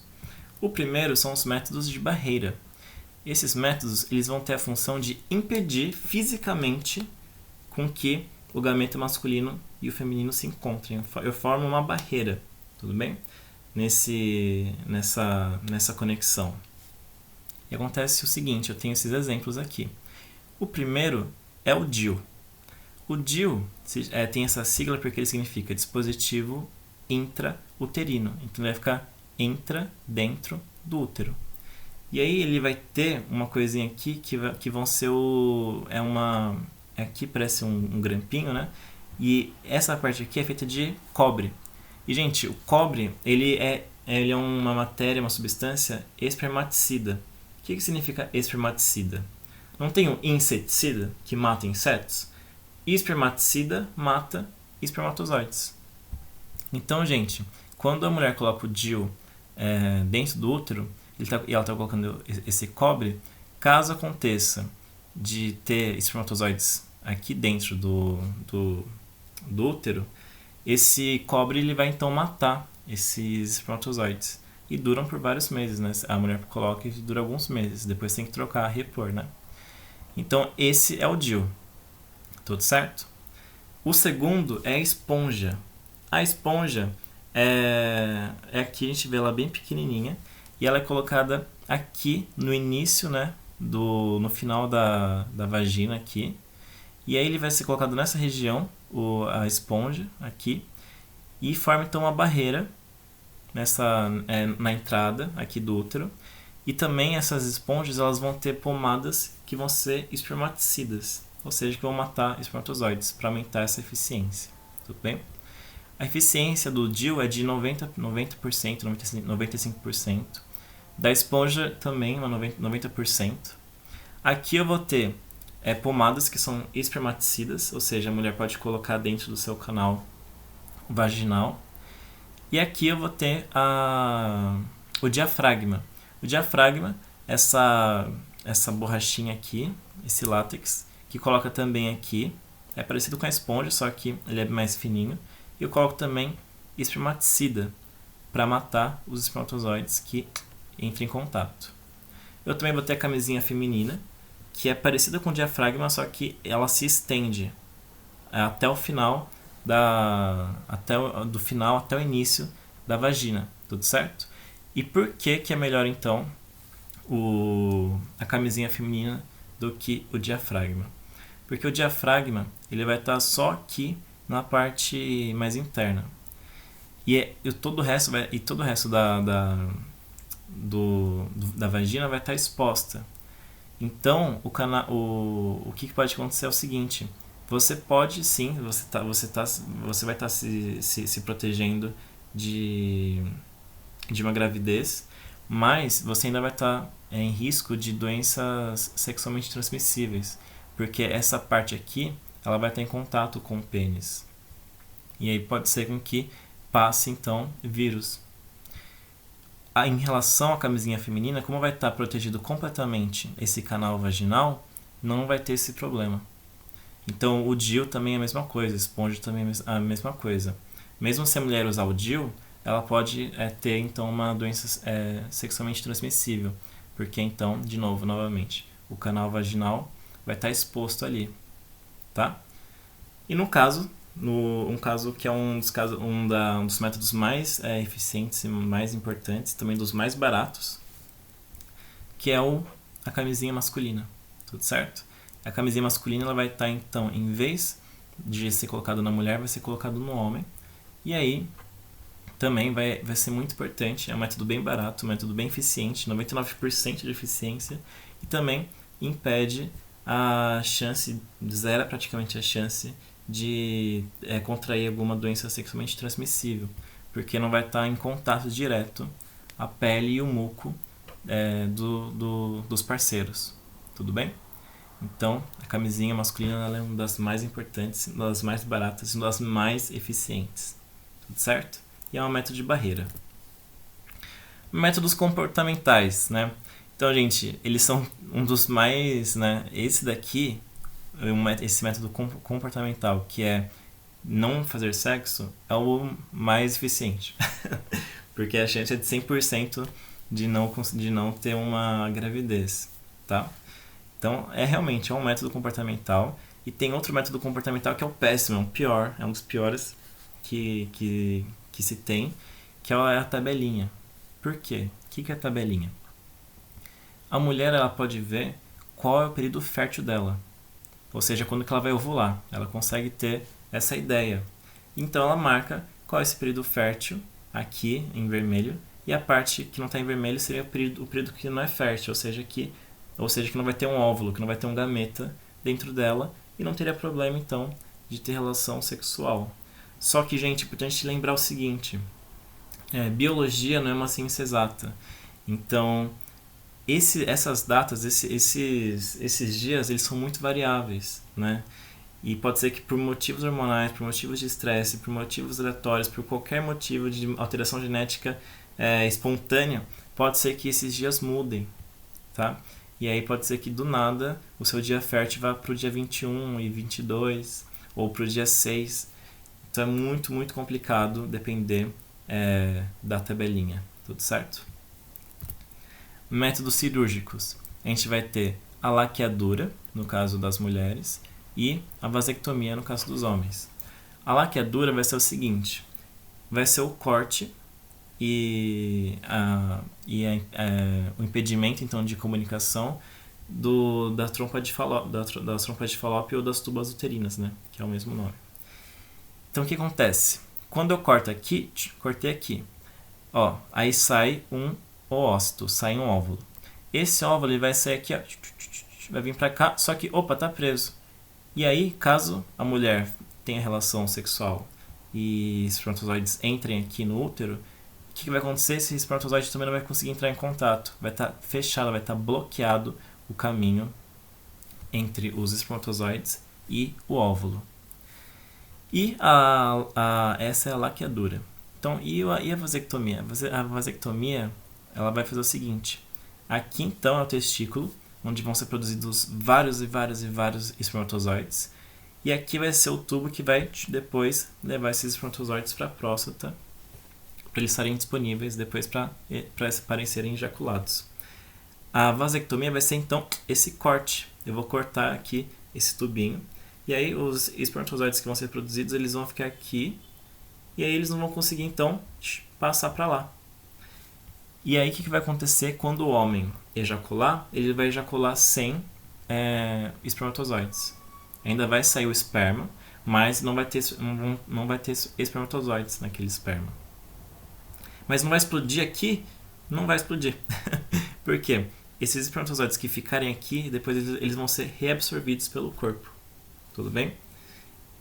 A: O primeiro são os métodos de barreira. Esses métodos eles vão ter a função de impedir fisicamente com que o gameta masculino e o feminino se encontrem. Eu formo uma barreira, tudo bem? Nessa conexão. E acontece o seguinte, eu tenho esses exemplos aqui. O primeiro é o DIU. O DIU tem essa sigla porque ele significa dispositivo intrauterino. Então ele vai ficar dentro do útero. E aí ele vai ter uma coisinha aqui que vão ser aqui parece um grampinho, né? E essa parte aqui é feita de cobre. E, gente, o cobre, ele é uma matéria, uma substância espermaticida. O que significa espermaticida? Não tem um inseticida que mata insetos? Espermaticida mata espermatozoides. Então, gente, quando a mulher coloca o DIU dentro do útero, e ela está colocando esse cobre, caso aconteça de ter espermatozoides aqui dentro do útero, esse cobre ele vai então matar esses espermatozoides. E duram por vários meses, né? A mulher coloca e dura alguns meses. Depois tem que trocar, repor, né? Então, esse é o DIU. Tudo certo? O segundo é a esponja. A esponja é aqui, a gente vê ela bem pequenininha e ela é colocada aqui no início, né, no final da vagina aqui. E aí ele vai ser colocado nessa região, a esponja aqui, e forma então uma barreira na entrada aqui do útero. E também essas esponjas elas vão ter pomadas que vão ser espermaticidas, ou seja, que vão matar espermatozoides para aumentar essa eficiência. Tudo bem? A eficiência do DIU é de 90%, 95%. Da esponja também, 90%. Aqui eu vou ter pomadas que são espermaticidas, ou seja, a mulher pode colocar dentro do seu canal vaginal. E aqui eu vou ter o diafragma. O diafragma, essa borrachinha aqui, esse látex, que coloca também aqui. É parecido com a esponja, só que ele é mais fininho. E eu coloco também espermaticida para matar os espermatozoides que entram em contato. Eu também vou ter a camisinha feminina, que é parecida com o diafragma, só que ela se estende até o final do final até o início da vagina, tudo certo? E por que é melhor então a camisinha feminina do que o diafragma? Porque o diafragma ele vai estar só aqui na parte mais interna e todo o resto da vagina vai estar exposta. Então o que pode acontecer é o seguinte: você pode sim, você vai estar se protegendo de uma gravidez, mas você ainda vai estar em risco de doenças sexualmente transmissíveis, porque essa parte aqui ela vai estar em contato com o pênis. E aí pode ser com que passe então vírus. Em relação à camisinha feminina, como vai estar protegido completamente esse canal vaginal, não vai ter esse problema. Então o DIU também é a mesma coisa, a esponja também é a mesma coisa. Mesmo se a mulher usar o DIU, ela pode ter então uma doença sexualmente transmissível, porque então, novamente, o canal vaginal vai estar exposto ali, tá? E um caso que é um dos métodos mais eficientes e mais importantes, também dos mais baratos, que é a camisinha masculina, tudo certo? A camisinha masculina ela vai estar então, em vez de ser colocado na mulher, vai ser colocado no homem. E aí também vai ser muito importante, é um método bem barato, um método bem eficiente, 99% de eficiência, e também impede a chance, zera praticamente a chance de contrair alguma doença sexualmente transmissível, porque não vai estar em contato direto a pele e o muco dos parceiros, tudo bem? Então, a camisinha masculina ela é uma das mais importantes, uma das mais baratas e uma das mais eficientes, tudo certo? E é um método de barreira. Métodos comportamentais, né? Então, gente, eles são um dos mais, né? Esse daqui, esse método comportamental, que é não fazer sexo, é o mais eficiente. Porque a chance é de 100% de não ter uma gravidez, tá? Então, realmente um método comportamental. E tem outro método comportamental que é o péssimo, é o pior, é um dos piores que se tem, que é a tabelinha. Por quê? O que é a tabelinha? A mulher ela pode ver qual é o período fértil dela, ou seja, quando que ela vai ovular. Ela consegue ter essa ideia. Então ela marca qual é esse período fértil aqui em vermelho, e a parte que não está em vermelho seria o período que não é fértil, ou seja, que não vai ter um óvulo, que não vai ter um gameta dentro dela, e não teria problema então de ter relação sexual. Só que, gente, é importante lembrar o seguinte: biologia não é uma ciência exata. Então, essas datas, esses dias, eles são muito variáveis, né? E pode ser que por motivos hormonais, por motivos de estresse, por motivos aleatórios, por qualquer motivo de alteração genética espontânea, pode ser que esses dias mudem, tá? E aí pode ser que do nada o seu dia fértil vá para o dia 21 e 22, ou para o dia 6. Então é muito, muito complicado depender da tabelinha, tudo certo? Métodos cirúrgicos. A gente vai ter a laqueadura, no caso das mulheres, e a vasectomia, no caso dos homens. A laqueadura vai ser o seguinte: vai ser o corte o impedimento então de comunicação da trompa de falópio, das trompas de falópio ou das tubas uterinas, né? Que é o mesmo nome. Então o que acontece? Quando eu corto aqui, cortei aqui, ó, aí sai um oócito, sai um óvulo. Esse óvulo ele vai sair aqui, ó, vai vir pra cá, só que, opa, tá preso. E aí, caso a mulher tenha relação sexual e espermatozoides entrem aqui no útero, o que vai acontecer? Esse espermatozoide também não vai conseguir entrar em contato. Vai estar fechado, vai estar bloqueado o caminho entre os espermatozoides e o óvulo. E essa é a laqueadura. Então, e a vasectomia? A vasectomia, ela vai fazer o seguinte. Aqui, então, é o testículo, onde vão ser produzidos vários espermatozoides. E aqui vai ser o tubo que vai depois levar esses espermatozoides para a próstata, para eles estarem disponíveis depois para serem ejaculados. A vasectomia vai ser, então, esse corte. Eu vou cortar aqui esse tubinho. E aí os espermatozoides que vão ser produzidos, eles vão ficar aqui. E aí eles não vão conseguir, então, passar para lá. E aí o que vai acontecer quando o homem ejacular? Ele vai ejacular sem espermatozoides. Ainda vai sair o esperma, mas não vai ter espermatozoides naquele esperma. Mas não vai explodir aqui? Não vai explodir. Por quê? Esses espermatozoides que ficarem aqui, depois eles vão ser reabsorvidos pelo corpo. Tudo bem?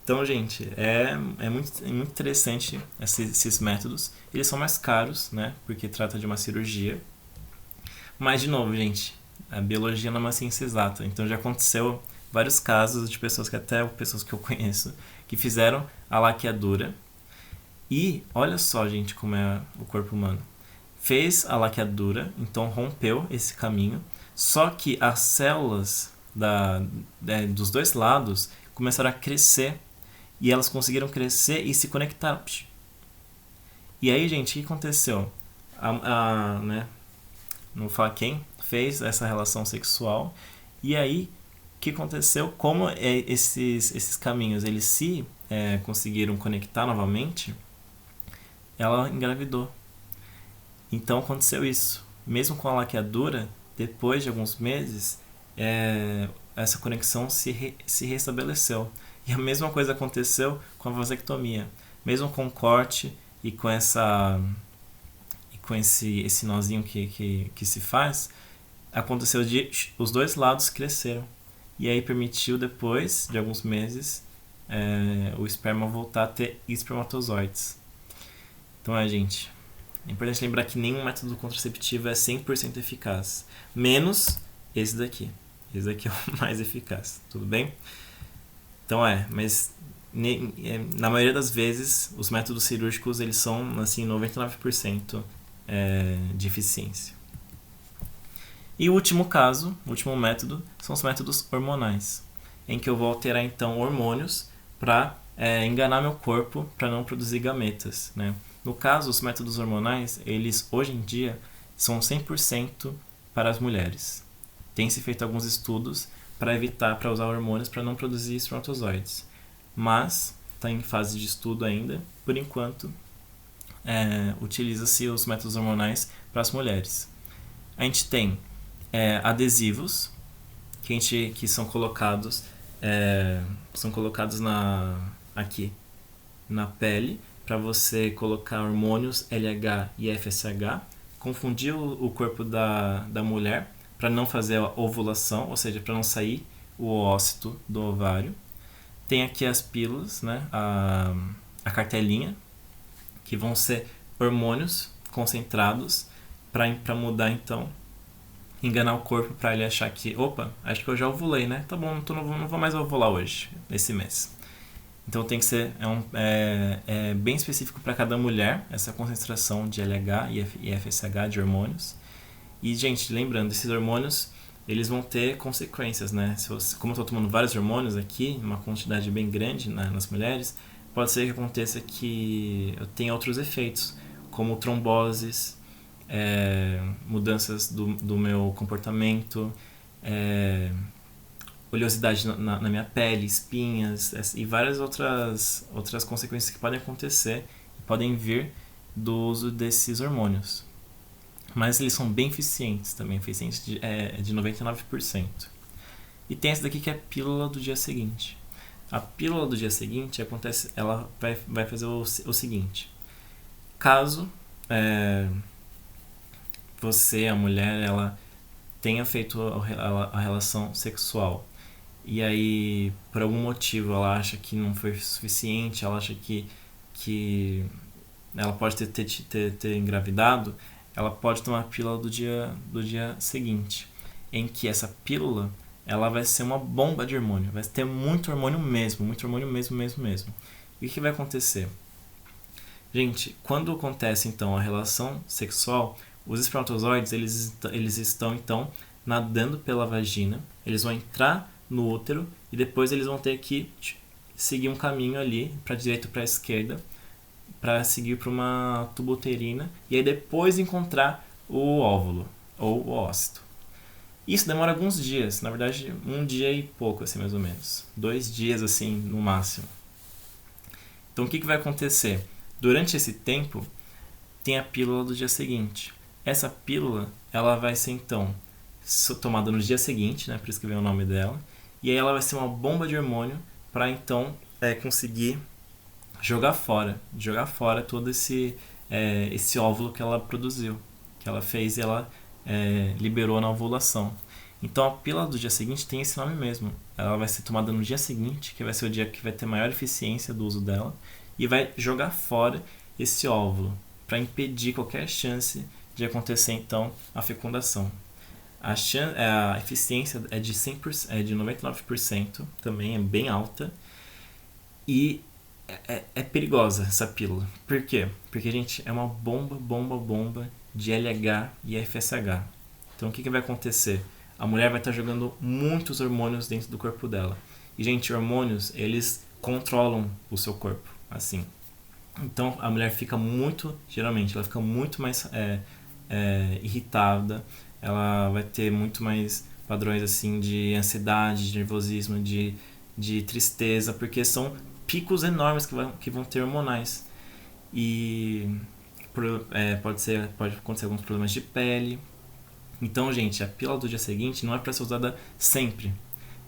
A: Então, gente, é muito interessante esses métodos. Eles são mais caros, né? Porque trata de uma cirurgia. Mas, de novo, gente, a biologia não é uma ciência exata. Então, já aconteceu vários casos de pessoas que eu conheço, que fizeram a laqueadura. E olha só, gente, como é o corpo humano. Fez a laqueadura, então rompeu esse caminho. Só que as células dos dois lados começaram a crescer. E elas conseguiram crescer e se conectar. E aí, gente, o que aconteceu? Né? Não vou falar quem fez essa relação sexual. E aí, o que aconteceu? Como esses caminhos eles se conseguiram conectar novamente, ela engravidou. Então aconteceu isso. Mesmo com a laqueadura, depois de alguns meses, essa conexão se restabeleceu. E a mesma coisa aconteceu com a vasectomia. Mesmo com o corte e com esse nozinho que se faz, aconteceu os dois lados cresceram. E aí permitiu depois de alguns meses o esperma voltar a ter espermatozoides. Então gente, é importante lembrar que nenhum método contraceptivo é 100% eficaz. Menos esse daqui. Esse daqui é o mais eficaz, tudo bem? Então mas na maioria das vezes os métodos cirúrgicos eles são assim 99% de eficiência. E o último caso, o último método, são os métodos hormonais, em que eu vou alterar então hormônios para enganar meu corpo para não produzir gametas, né? No caso, os métodos hormonais, eles hoje em dia são 100% para as mulheres. Tem-se feito alguns estudos para usar hormônios para não produzir espermatozoides. Mas está em fase de estudo ainda. Por enquanto, utiliza-se os métodos hormonais para as mulheres. A gente tem adesivos que são colocados aqui na pele para você colocar hormônios LH e FSH, confundir o corpo da mulher para não fazer a ovulação, ou seja, para não sair o ócito do ovário. Tem aqui as pílulas, né? A cartelinha, que vão ser hormônios concentrados para mudar, então, enganar o corpo para ele achar que, opa, acho que eu já ovulei, né? Tá bom, não vou mais ovular hoje, esse mês. Então tem que ser bem específico para cada mulher, essa concentração de LH e FSH de hormônios. E, gente, lembrando, esses hormônios, eles vão ter consequências, né? Como eu estou tomando vários hormônios aqui, uma quantidade bem grande nas mulheres, pode ser que aconteça que eu tenha outros efeitos, como tromboses, mudanças do meu comportamento, oleosidade na minha pele, espinhas e várias outras consequências que podem acontecer podem vir do uso desses hormônios. Mas eles são bem eficientes também, eficientes de 99%. E tem essa daqui que é a pílula do dia seguinte. A pílula do dia seguinte acontece, ela vai fazer o seguinte: caso você, a mulher, ela tenha feito a relação sexual e aí por algum motivo ela acha que não foi suficiente, ela acha que ela pode ter engravidado, ela pode tomar a pílula do dia seguinte, em que essa pílula ela vai ser uma bomba de hormônio, vai ter muito hormônio mesmo. E o que vai acontecer? Gente, quando acontece então a relação sexual, os espermatozoides eles estão então nadando pela vagina, eles vão entrar no útero e depois eles vão ter que seguir um caminho ali para a direita ou para a esquerda para seguir para uma tuba uterina e aí depois encontrar o óvulo ou o ócito. Isso demora alguns dias, na verdade 1 dia e pouco, assim, mais ou menos. 2 dias, assim, no máximo. Então o que vai acontecer? Durante esse tempo, tem a pílula do dia seguinte. Essa pílula, ela vai ser então tomada no dia seguinte, né? Por isso que vem o nome dela. E aí ela vai ser uma bomba de hormônio para então conseguir jogar fora todo esse óvulo que ela produziu, que ela fez e ela liberou na ovulação. Então a pílula do dia seguinte tem esse nome mesmo. Ela vai ser tomada no dia seguinte, que vai ser o dia que vai ter maior eficiência do uso dela, e vai jogar fora esse óvulo para impedir qualquer chance de acontecer então a fecundação. A eficiência é de 100%, é de 99%, também é bem alta, e é perigosa essa pílula. Por quê? Porque, gente, é uma bomba de LH e FSH. Então o que vai acontecer? A mulher vai estar jogando muitos hormônios dentro do corpo dela. E, gente, hormônios, eles controlam o seu corpo, assim. Então a mulher fica geralmente, ela fica muito mais irritada, ela vai ter muito mais padrões, assim, de ansiedade, de nervosismo, de tristeza, porque são picos enormes que vão ter hormonais. E pode acontecer alguns problemas de pele. Então, gente, a pílula do dia seguinte não é para ser usada sempre.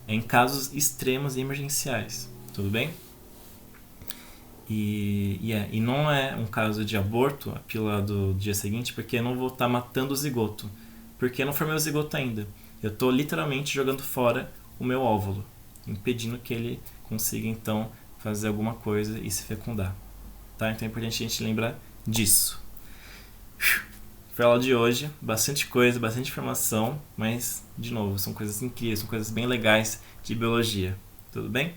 A: É em casos extremos e emergenciais. Tudo bem? E não é um caso de aborto, a pílula do dia seguinte, porque eu não vou estar matando o zigoto. Porque eu não formei o zigoto ainda. Eu estou literalmente jogando fora o meu óvulo, impedindo que ele consiga, então, fazer alguma coisa e se fecundar. Tá? Então é importante a gente lembrar disso. Foi a aula de hoje, bastante coisa, bastante informação, mas, de novo, são coisas incríveis, são coisas bem legais de biologia. Tudo bem?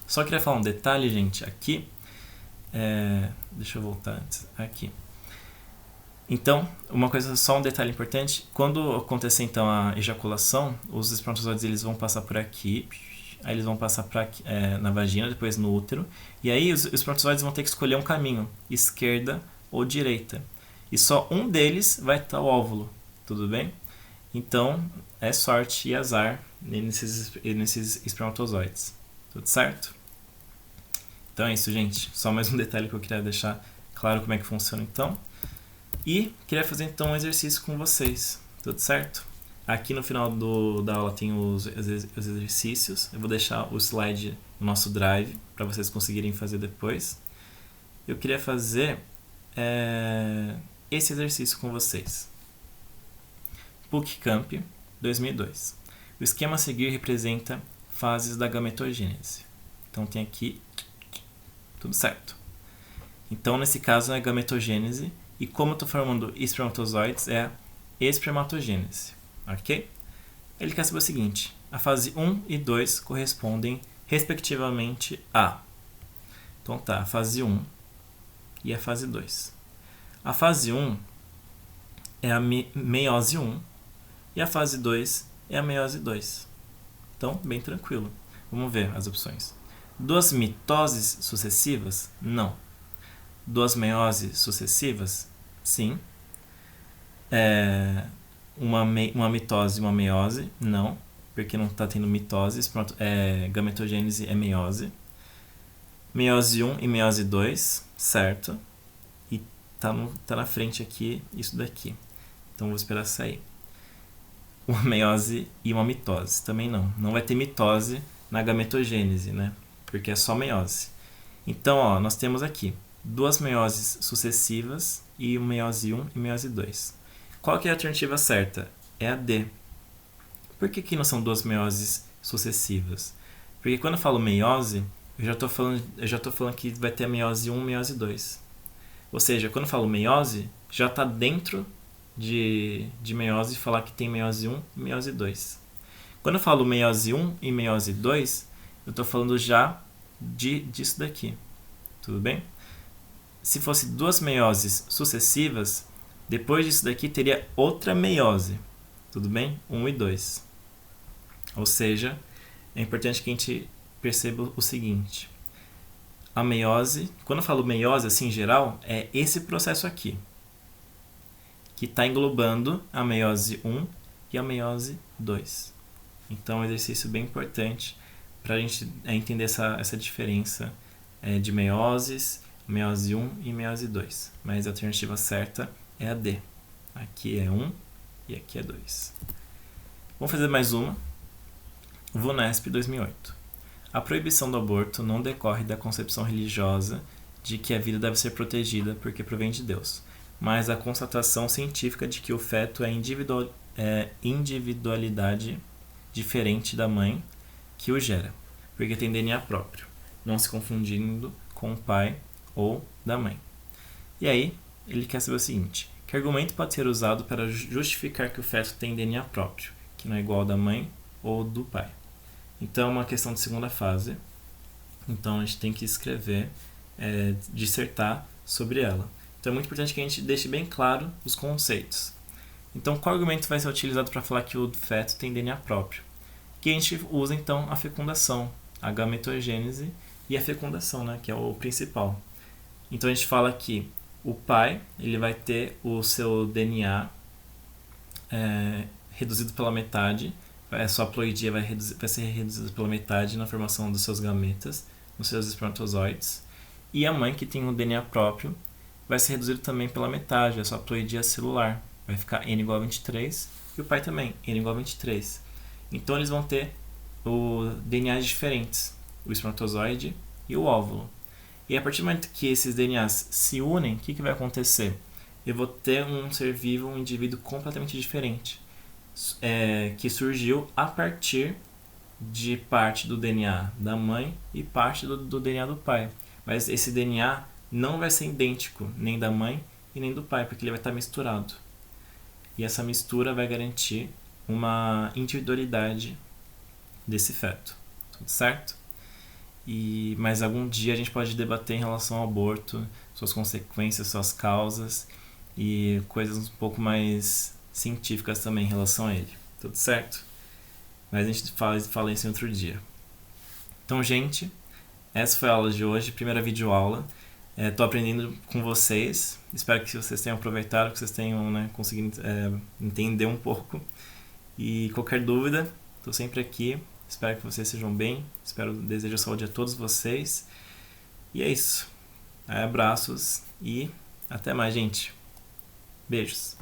A: Só queria falar um detalhe, gente, aqui. Deixa eu voltar antes. Aqui. Então, só um detalhe importante. Quando acontecer, então, a ejaculação, os espermatozoides eles vão passar por aqui, aí eles vão passar na vagina, depois no útero, e aí os espermatozoides vão ter que escolher um caminho, esquerda ou direita. E só um deles vai estar o óvulo, tudo bem? Então, é sorte e azar nesses espermatozoides, tudo certo? Então é isso, gente. Só mais um detalhe que eu queria deixar claro como é que funciona, então. E queria fazer, então, um exercício com vocês, tudo certo? Aqui no final da aula tem os exercícios. Eu vou deixar o slide no nosso Drive para vocês conseguirem fazer depois. Eu queria fazer esse exercício com vocês. PUC-Camp 2002. O esquema a seguir representa fases da gametogênese. Então tem aqui tudo certo. Então nesse caso é a gametogênese e como eu estou formando espermatozoides é a espermatogênese. Ok? Ele quer saber o seguinte: a fase 1 e 2 correspondem respectivamente a... Então tá, a fase 1 e a fase 2. A fase 1 é a meiose 1 e a fase 2 é a meiose 2. Então, bem tranquilo. Vamos ver as opções. 2 mitoses sucessivas? Não. 2 meioses sucessivas? Sim. Uma mitose e uma meiose? Não, porque não está tendo mitose. Gametogênese é meiose. meiose 1 e meiose 2, certo? E tá na frente aqui isso daqui. Então vou esperar sair. Uma meiose e uma mitose. Também não. Não vai ter mitose na gametogênese, né? Porque é só meiose. Então, ó, nós temos aqui duas meioses sucessivas e meiose 1 e meiose 2. Qual que é a alternativa certa? É a D. Por que não são duas meioses sucessivas? Porque quando eu falo meiose, eu já estou falando que vai ter a meiose 1 e meiose 2. Ou seja, quando eu falo meiose, já está dentro de meiose falar que tem meiose 1 e meiose 2. Quando eu falo meiose 1 e meiose 2, eu estou falando já disso daqui. Tudo bem? Se fosse duas meioses sucessivas, depois disso daqui teria outra meiose. Tudo bem? 1 e 2. Ou seja, é importante que a gente perceba o seguinte. A meiose, quando eu falo meiose assim em geral, é esse processo aqui, que está englobando a meiose 1 e a meiose 2. Então é um exercício bem importante para a gente entender essa diferença de meioses, meiose 1 e meiose 2. Mas a alternativa certa é a D. Aqui é 1 e aqui é 2. Vamos fazer mais uma. VUNESP 2008. A proibição do aborto não decorre da concepção religiosa de que a vida deve ser protegida porque provém de Deus, mas da constatação científica de que o feto é individualidade diferente da mãe que o gera, porque tem DNA próprio, não se confundindo com o pai ou da mãe. E aí, ele quer saber o seguinte: que argumento pode ser usado para justificar que o feto tem DNA próprio, que não é igual ao da mãe ou do pai? Então, é uma questão de segunda fase. Então, a gente tem que escrever, dissertar sobre ela. Então, é muito importante que a gente deixe bem claro os conceitos. Então, qual argumento vai ser utilizado para falar que o feto tem DNA próprio? Que a gente usa, então, a fecundação, a gametogênese e a fecundação, né, que é o principal. Então, a gente fala que o pai ele vai ter o seu DNA reduzido pela metade, a sua haploidia vai ser reduzida pela metade na formação dos seus gametas, nos seus espermatozoides. E a mãe, que tem um DNA próprio, vai ser reduzido também pela metade, a sua haploidia celular. Vai ficar N igual a 23, e o pai também, N igual a 23. Então eles vão ter o DNAs diferentes, o espermatozoide e o óvulo. E a partir do momento que esses DNAs se unem, o que vai acontecer? Eu vou ter um ser vivo, um indivíduo completamente diferente, que surgiu a partir de parte do DNA da mãe e parte do DNA do pai. Mas esse DNA não vai ser idêntico nem da mãe e nem do pai, porque ele vai estar misturado. E essa mistura vai garantir uma individualidade desse feto. Tudo certo? Mas algum dia a gente pode debater em relação ao aborto, suas consequências, suas causas e coisas um pouco mais científicas também em relação a ele. Tudo certo? Mas a gente fala isso em outro dia. Então, gente, essa foi a aula de hoje, primeira videoaula. Estou aprendendo com vocês. Espero que vocês tenham aproveitado, que vocês tenham conseguido entender um pouco. E qualquer dúvida, estou sempre aqui. Espero que vocês sejam bem. Desejo saúde a todos vocês. E é isso. Abraços e até mais, gente. Beijos.